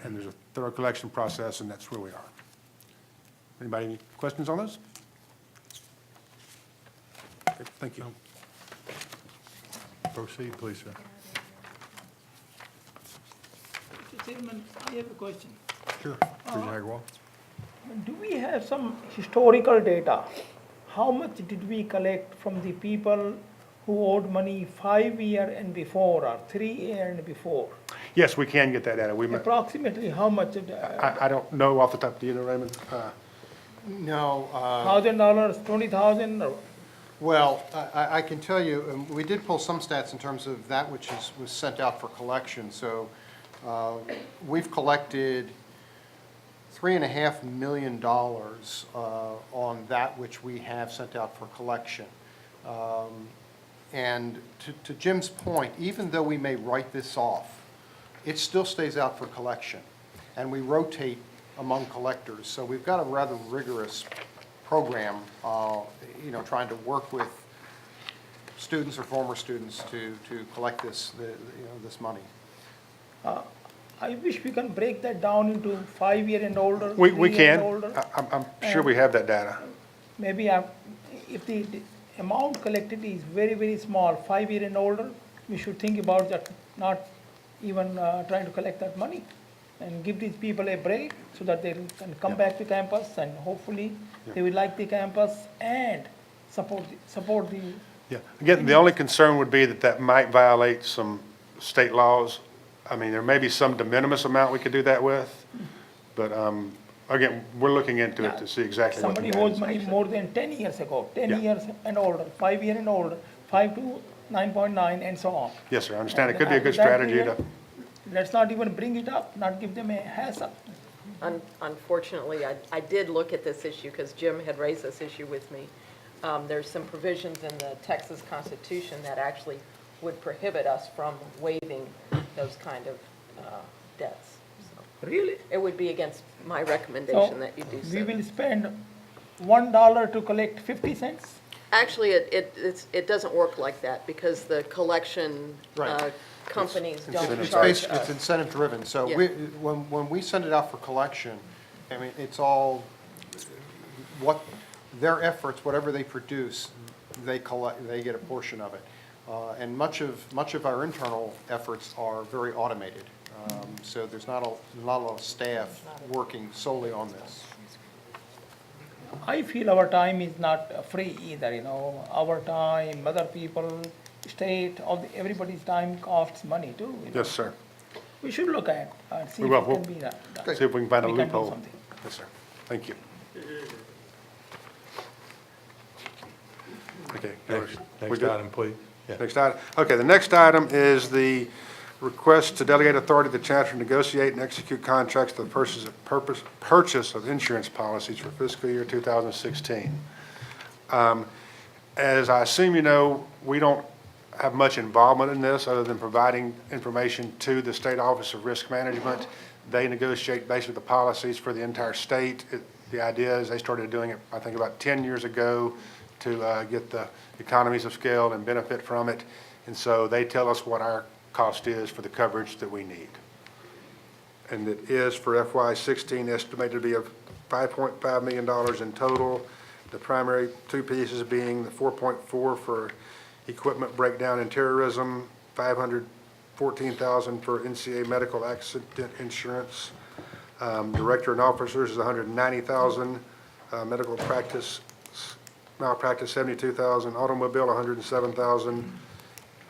Speaker 3: And there's a thorough collection process, and that's where we are. Anybody any questions on those? Okay, thank you.
Speaker 1: Proceed, please, sir.
Speaker 9: Mr. Tilman, I have a question.
Speaker 1: Sure. Mr. Jaguar.
Speaker 9: Do we have some historical data? How much did we collect from the people who owed money 5 years and before, or 3 years and before?
Speaker 3: Yes, we can get that data.
Speaker 9: Approximately how much?
Speaker 3: I don't know off the top, do you know, Raymond?
Speaker 10: No,
Speaker 9: $1,000, 20,000, or?
Speaker 10: well, I can tell you, we did pull some stats in terms of that which was sent out for collection. So we've collected $3.5 million on that which we have sent out for collection. And to Jim's point, even though we may write this off, it still stays out for collection. And we rotate among collectors. So we've got a rather rigorous program, you know, trying to work with students or former students to collect this, this money.
Speaker 9: I wish we can break that down into 5 year and older.
Speaker 3: We
Speaker 9: 3 year
Speaker 3: can.
Speaker 9: and older.
Speaker 3: I'm sure we have that data.
Speaker 9: Maybe if the amount collected is very, very small, 5 year and older, we should think about that, not even trying to collect that money, and give these people a break so that they can come back to campus, and hopefully they will like the campus and support the.
Speaker 3: Yeah. Again, the only concern would be that might violate some state laws. I mean, there may be some de minimis amount we could do that with, but again, we're looking into it to see exactly what.
Speaker 9: Somebody owes money more than 10 years ago, 10
Speaker 3: Yeah.
Speaker 9: years and older, 5 year and older, 5 to 9.9 and so on.
Speaker 3: Yes, sir, I understand. It
Speaker 9: And
Speaker 3: could be a good
Speaker 9: after that
Speaker 3: strategy
Speaker 9: period,
Speaker 3: to,
Speaker 9: let's not even bring it up, not give them a hassle.
Speaker 4: Unfortunately, I did look at this issue because Jim had raised this issue with me. There's some provisions in the Texas Constitution that actually would prohibit us from waiving those kind of debts. So
Speaker 9: Really?
Speaker 4: it would be against my recommendation that you do so.
Speaker 9: We will spend $1 to collect 50 cents?
Speaker 11: Actually, it doesn't work like that because the collection
Speaker 10: Right.
Speaker 11: companies
Speaker 10: It's
Speaker 11: don't
Speaker 10: it's
Speaker 11: charge
Speaker 10: basi- it's
Speaker 11: us.
Speaker 10: incentive driven, so
Speaker 11: Yeah.
Speaker 10: when we send it out for collection, I mean, it's all, what, their efforts, whatever they produce, they collect, they get a portion of it. And much of our internal efforts are very automated, so there's not a lot of staff working solely on this.
Speaker 9: I feel our time is not free either, you know, our time, other people, state, everybody's time costs money too. You know.
Speaker 3: Yes, sir.
Speaker 9: We should look at, see
Speaker 3: We
Speaker 9: if
Speaker 3: will.
Speaker 9: it can be done.
Speaker 3: See if we can find a
Speaker 9: We can do
Speaker 3: loophole.
Speaker 9: something.
Speaker 3: Yes, sir. Thank you. Okay.
Speaker 1: Next
Speaker 3: We
Speaker 1: next
Speaker 3: good?
Speaker 1: item, please. Yeah.
Speaker 3: Next item. Okay, the next item is the request to delegate authority to the chancellor to negotiate and execute contracts for the purchase of insurance policies for fiscal year 2016. As I assume you know, we don't have much involvement in this other than providing information to the State Office of Risk Management. They negotiate basically the policies for the entire state. The idea is they started doing it, I think, about 10 years ago to get the economies of scale and benefit from it. And so they tell us what our cost is for the coverage that we need. And it is for FY16 estimated to be of $5.5 million in total. The primary two pieces being the 4.4 for equipment breakdown and terrorism, $514,000 for NCA medical accident insurance. Director and officers is $190,000. Medical practice, malpractice, $72,000. Automobile, $107,000.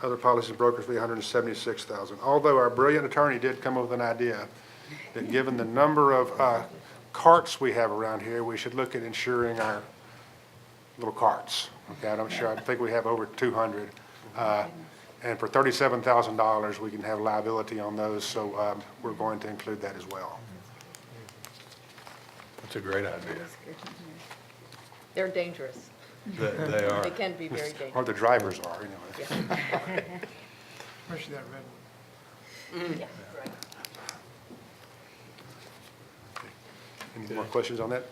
Speaker 3: Other policies and brokers fee, $176,000. Although our brilliant attorney did come up with an idea that given the number of carts we have around here, we should look at insuring our little carts. Okay, I'm sure, I think we have over 200. And for $37,000, we can have liability on those, so we're going to include that as well.
Speaker 1: That's a great idea.
Speaker 11: They're dangerous.
Speaker 1: They are.
Speaker 11: They can be very
Speaker 3: Or
Speaker 11: dangerous.
Speaker 3: the drivers are, anyway.
Speaker 2: Especially that red one.
Speaker 11: Yeah, right.
Speaker 3: Any more questions on that?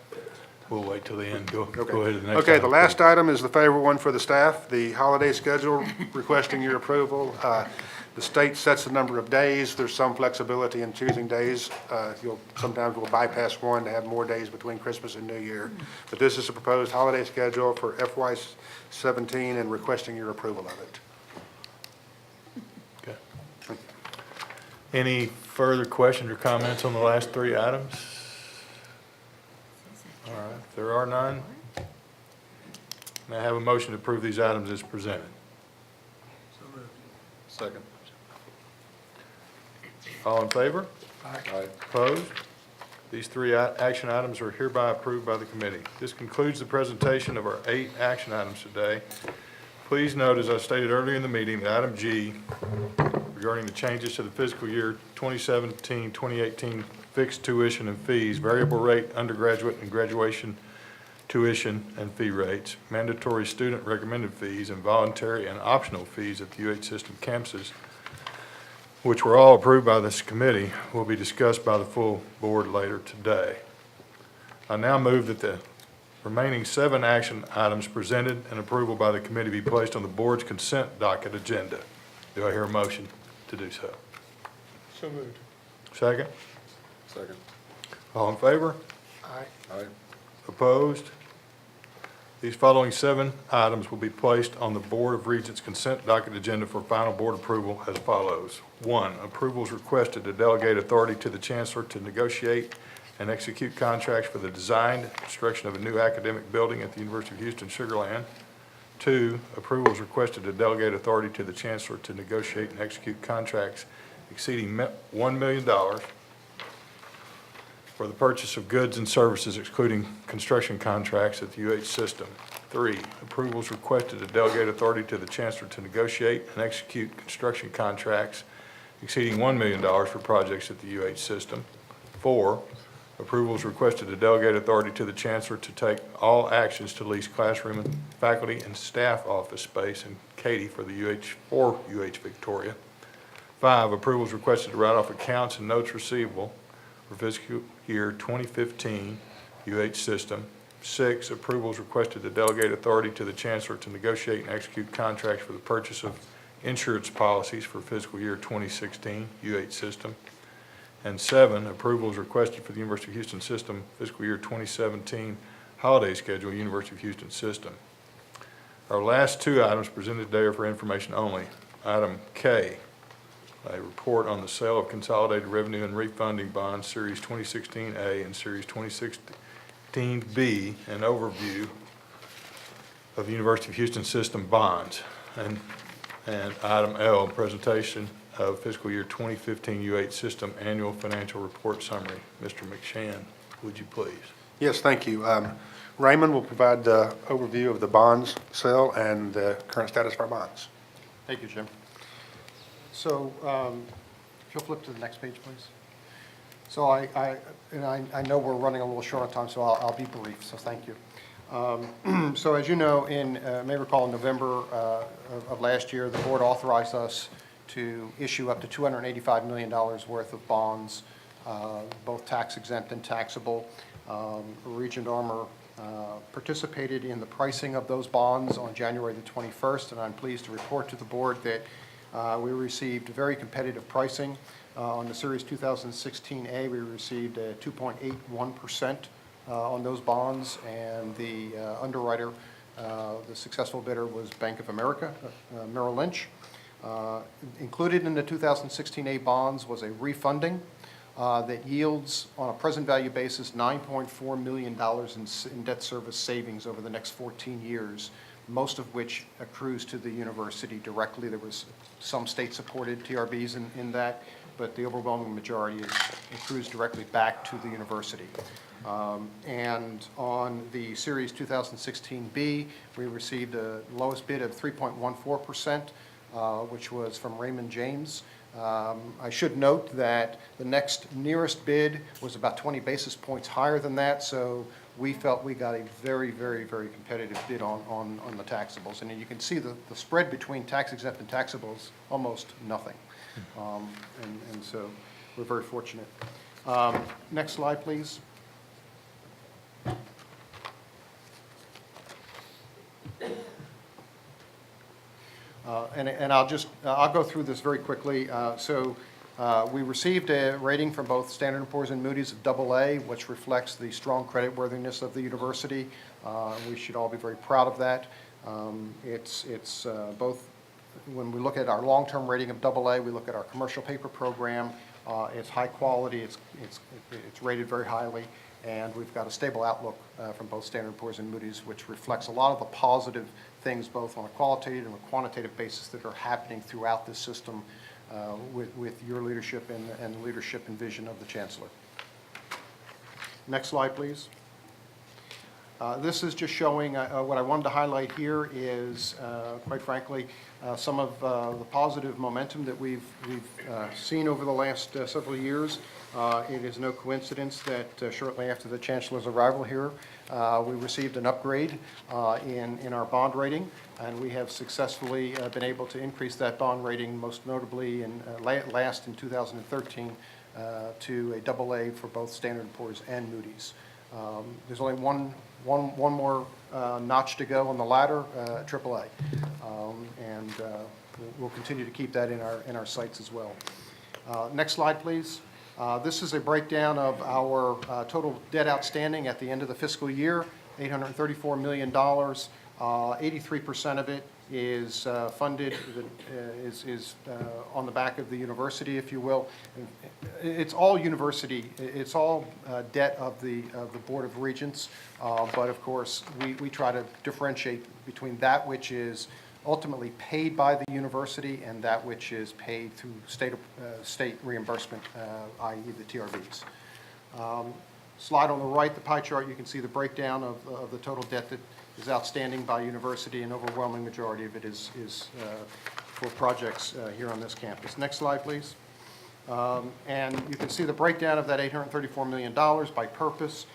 Speaker 1: We'll wait till the end. Go
Speaker 3: Okay.
Speaker 1: ahead to the next
Speaker 3: Okay,
Speaker 1: item,
Speaker 3: the last
Speaker 1: please.
Speaker 3: item is the favorite one for the staff, the holiday schedule, requesting your approval. The state sets the number of days. There's some flexibility in choosing days. Sometimes we'll bypass one to have more days between Christmas and New Year. But this is a proposed holiday schedule for FY17 and requesting your approval of it.
Speaker 1: Okay. Any further questions or comments on the last three items? All right, if there are none, may I have a motion to approve these items as presented?
Speaker 3: Second.
Speaker 1: All in favor?
Speaker 3: Aye.
Speaker 1: Opposed? These three action items are hereby approved by the committee. This concludes the presentation of our 8 action items today. Please note, as I stated earlier in the meeting, that item G regarding the changes to the fiscal year 2017-2018 fixed tuition and fees, variable rate undergraduate and graduation tuition and fee rates, mandatory student recommended fees, and voluntary and optional fees at the UH system campuses, which were all approved by this committee, will be discussed by the full board later today. I now move that the remaining 7 action items presented and approval by the committee be placed on the board's consent docket agenda. Do I hear a motion to do so?
Speaker 6: So moved.
Speaker 1: Second?
Speaker 3: Second.
Speaker 1: All in favor?
Speaker 3: Aye.
Speaker 1: Opposed? These following 7 items will be placed on the Board of Regents consent docket agenda for final board approval as follows. 1, approval is requested to delegate authority to the chancellor to negotiate and execute contracts for the design and construction of a new academic building at the University of Houston Sugar Land. 2, approval is requested to delegate authority to the chancellor to negotiate and execute contracts exceeding $1 million for the purchase of goods and services excluding construction contracts at the UH system. 3, approval is requested to delegate authority to the chancellor to negotiate and execute construction contracts exceeding $1 million for projects at the UH system. 4, approval is requested to delegate authority to the chancellor to take all actions to lease classroom and faculty and staff office space in Katy for UH Victoria. 5, approval is requested to write off accounts and notes receivable for fiscal year 2015 UH system 6, approval is requested to delegate authority to the chancellor to negotiate and execute contracts for the purchase of insurance policies for fiscal year 2016 U8 system. And 7, approval is requested for the University of Houston system fiscal year 2017 holiday schedule, University of Houston system. Our last 2 items presented today are for information only. Item K, a report on the sale of consolidated revenue and refunding bonds, Series 2016A and Series 2016B, an overview of University of Houston system bonds. And item L, presentation of fiscal year 2015 U8 system annual financial report summary. Mr. McShan, would you please?
Speaker 3: Yes, thank you. Raymond will provide the overview of the bonds sale and the current status of our bonds.
Speaker 10: Thank you, Jim. So, if you'll flip to the next page, please. So I know we're running a little short on time, so I'll be brief, so thank you. So as you know, may recall in November of last year, the board authorized us to issue up to $285 million worth of bonds, both tax exempt and taxable. Regent Armour participated in the pricing of those bonds on January the 21st, and I'm pleased to report to the board that we received very competitive pricing. On the Series 2016A, we received a 2.81% on those bonds, and the underwriter, the successful bidder was Bank of America, Merrill Lynch. Included in the 2016A bonds was a refunding that yields, on a present value basis, $9.4 million in debt service savings over the next 14 years, most of which accrues to the university directly. There was some state-supported TRBs in that, but the overwhelming majority accrues directly back to the university. And on the Series 2016B, we received a lowest bid of 3.14%, which was from Raymond James. I should note that the next nearest bid was about 20 basis points higher than that, so we felt we got a very, very, very competitive bid on the taxables. And you can see the spread between tax exempt and taxables, almost nothing. And so we're very fortunate. Next slide, please. And I'll go through this very quickly. We received a rating from both Standard & Poor's and Moody's of AA, which reflects the strong creditworthiness of the university. We should all be very proud of that. It's both, when we look at our long-term rating of AA, we look at our commercial paper program. It's high quality, it's rated very highly, and we've got a stable outlook from both Standard & Poor's and Moody's, which reflects a lot of the positive things, both on a qualitative and a quantitative basis, that are happening throughout this system with your leadership and the leadership and vision of the Chancellor. Next slide, please. This is just showing, what I wanted to highlight here is, quite frankly, some of the positive momentum that we've seen over the last several years. It is no coincidence that shortly after the Chancellor's arrival here, we received an upgrade in our bond rating, and we have successfully been able to increase that bond rating, most notably in last in 2013 to a AA for both Standard & Poor's and Moody's. There's only one more notch to go on the ladder, AAA, and we'll continue to keep that in our sights as well. Next slide, please. This is a breakdown of our total debt outstanding at the end of the fiscal year, $834 million. 83% of it is funded, is on the back of the university, if you will. It's all university, it's all debt of the Board of Regents, but of course, we try to differentiate between that which is ultimately paid by the university and that which is paid through state reimbursement, i.e. the TRVs. Slide on the right, the pie chart, you can see the breakdown of the total debt that is outstanding by university, and overwhelming majority of it is for projects here on this campus. Next slide, please. And you can see the breakdown of that $834 million by purpose.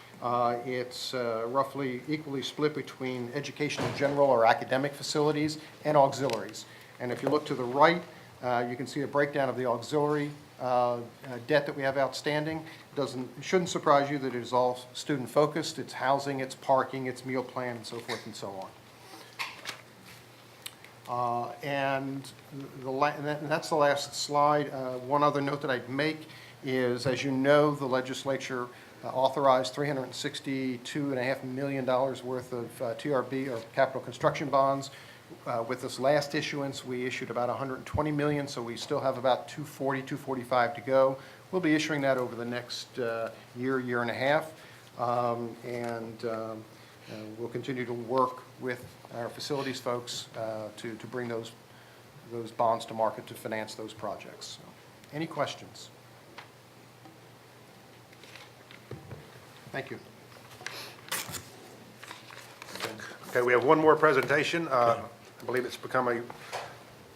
Speaker 10: It's roughly equally split between education in general, or academic facilities, and auxiliaries. And if you look to the right, you can see a breakdown of the auxiliary debt that we have outstanding. It shouldn't surprise you that it is all student-focused. It's housing, it's parking, it's meal plan, and so forth and so on. And that's the last slide. One other note that I'd make is, as you know, the legislature authorized $362.5 million worth of TRB, or capital construction bonds. With this last issuance, we issued about $120 million, so we still have about $245 to go. We'll be issuing that over the next year and a half, and we'll continue to work with our facilities folks to bring those bonds to market to finance those projects. So, any questions? Thank you.
Speaker 3: Okay, we have one more presentation. I believe it's become a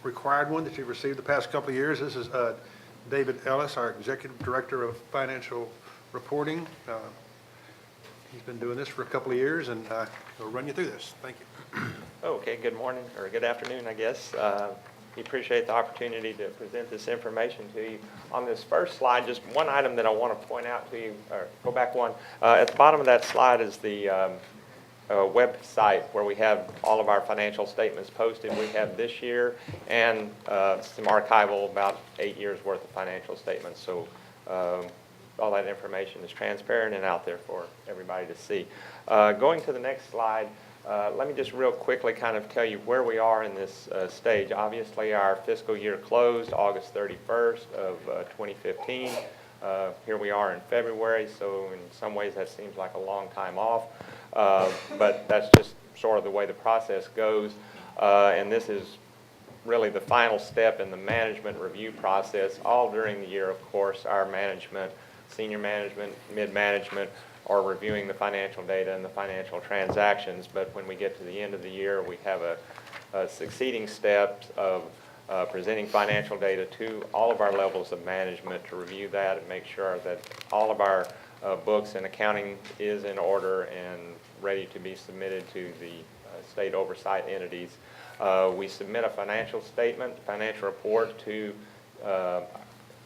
Speaker 3: required one that you've received the past couple of years. This is David Ellis, our Executive Director of Financial Reporting. He's been doing this for a couple of years, and he'll run you through this. Thank you.
Speaker 12: Okay, good morning, or good afternoon, I guess. We appreciate the opportunity to present this information to you. On this first slide, just one item that I want to point out to you, or go back one. At the bottom of that slide is the website where we have all of our financial statements posted. We have this year and some archival, about 8 years worth of financial statements. So all that information is transparent and out there for everybody to see. Going to the next slide, let me just real quickly kind of tell you where we are in this stage. Obviously, our fiscal year closed August 31st of 2015. Here we are in February, so in some ways that seems like a long time off, but that's just sort of the way the process goes. And this is really the final step in the management review process. All during the year, of course, our management, senior management, mid-management, are reviewing the financial data and the financial transactions. But when we get to the end of the year, we have a succeeding steps of presenting financial data to all of our levels of management to review that and make sure that all of our books and accounting is in order and ready to be submitted to the state oversight entities. We submit a financial statement, financial report to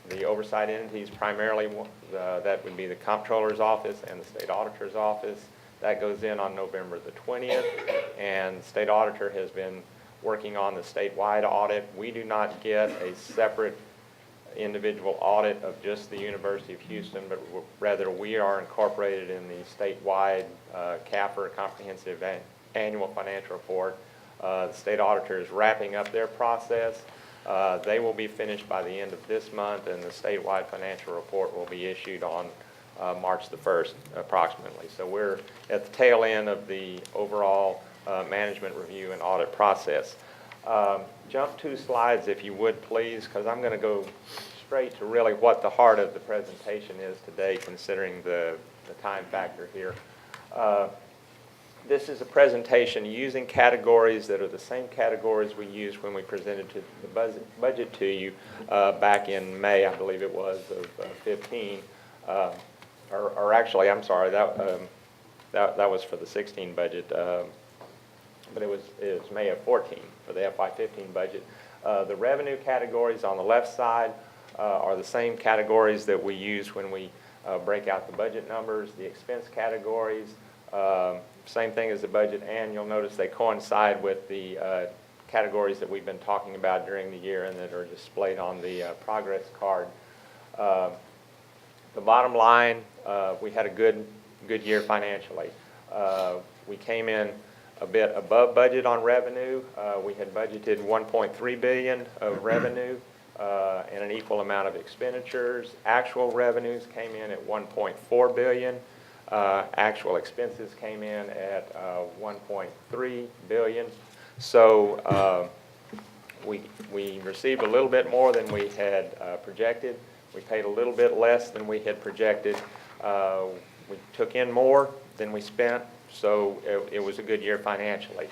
Speaker 12: the oversight entities, primarily that would be the Comptroller's Office and the State Auditor's Office. That goes in on November the 20th, and the State Auditor has been working on the statewide audit. We do not get a separate individual audit of just the University of Houston, but rather we are incorporated in the statewide CAFR, Comprehensive Annual Financial Report. The State Auditor is wrapping up their process. They will be finished by the end of this month, and the statewide financial report will be issued on March the 1st, approximately. So we're at the tail end of the overall management review and audit process. Jump 2 slides, if you would, please, because I'm going to go straight to really what the heart of the presentation is today, considering the time factor here. This is a presentation using categories that are the same categories we used when we presented to the budget to you back in May, I believe it was, of 15. Or actually, I'm sorry, that was for the 16 budget, but it was May of 14 for the FY15 budget. The revenue categories on the left side are the same categories that we use when we break out the budget numbers. The expense categories, same thing as the budget, and you'll notice they coincide with the categories that we've been talking about during the year and that are displayed on the progress card. The bottom line, we had a good year financially. We came in a bit above budget on revenue. We had budgeted $1.3 billion of revenue and an equal amount of expenditures. Actual revenues came in at $1.4 billion. Actual expenses came in at $1.3 billion. So we received a little bit more than we had projected. We paid a little bit less than we had projected. We took in more than we spent, so it was a good year financially.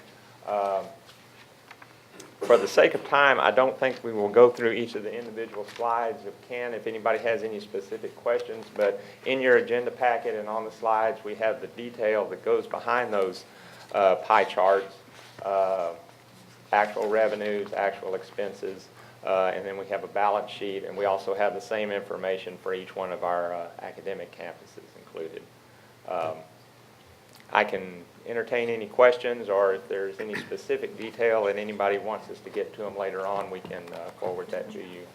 Speaker 12: For the sake of time, I don't think we will go through each of the individual slides. If anybody has any specific questions, but in your agenda packet and on the slides, we have the detail that goes behind those pie charts, actual revenues, actual expenses. And then we have a balance sheet, and we also have the same information for each one of our academic campuses included. I can entertain any questions, or if there's any specific detail that anybody wants us to get to them later on, we can forward that to you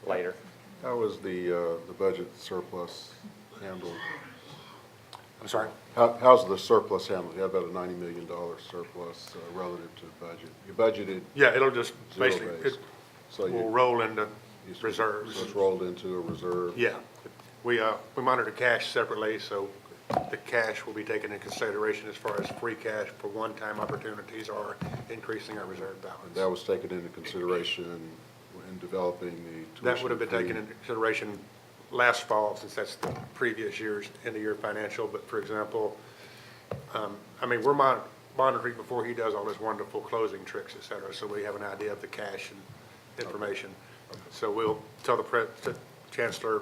Speaker 12: later.
Speaker 13: How was the budget surplus handled?
Speaker 3: I'm sorry?
Speaker 13: How's the surplus handled? You have about a $90 million surplus relative to the budget. You budgeted
Speaker 3: Yeah, it'll just
Speaker 13: zero
Speaker 3: basically,
Speaker 13: base.
Speaker 3: it
Speaker 13: So
Speaker 3: will roll into reserves.
Speaker 13: So it's rolled into a reserve?
Speaker 3: Yeah. We monitor cash separately, so the cash will be taken into consideration as far as free cash for one-time opportunities or increasing our reserve balance.
Speaker 13: That was taken into consideration in developing the tuition
Speaker 3: That would have been
Speaker 13: fee.
Speaker 3: taken into consideration last fall, since that's the previous year's end-of-year financial. But for example, I mean, we're monitoring before he does all his wonderful closing tricks, et cetera, so we have an idea of the cash and information. So we'll tell the Chancellor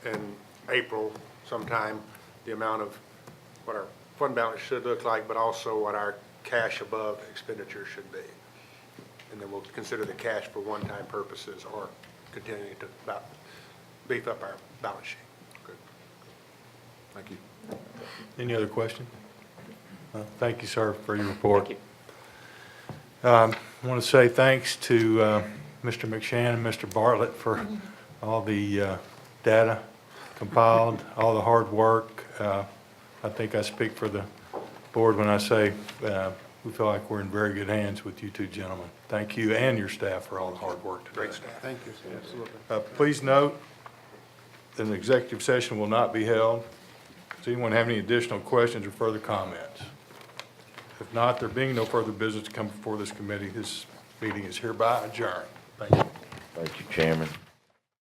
Speaker 3: in April sometime the amount of what our fund balance should look like, but also what our cash above expenditure should be. And then we'll consider the cash for one-time purposes or continuing to beef up our balance sheet.
Speaker 13: Okay. Thank you.
Speaker 1: Any other questions? Thank you, sir, for your report.
Speaker 12: Thank you.
Speaker 1: I want to say thanks to Mr. McShan and Mr. Bartlett for all the data compiled, all the hard work. I think I speak for the board when I say we feel like we're in very good hands with you two gentlemen. Thank you and your staff for all the hard work today.
Speaker 3: Great staff.
Speaker 10: Thank you. Absolutely.
Speaker 1: Please note that an executive session will not be held. Does anyone have any additional questions or further comments? If not, there being no further business to come before this committee, this meeting is hereby adjourned. Thank you.
Speaker 8: Thank you, Chairman.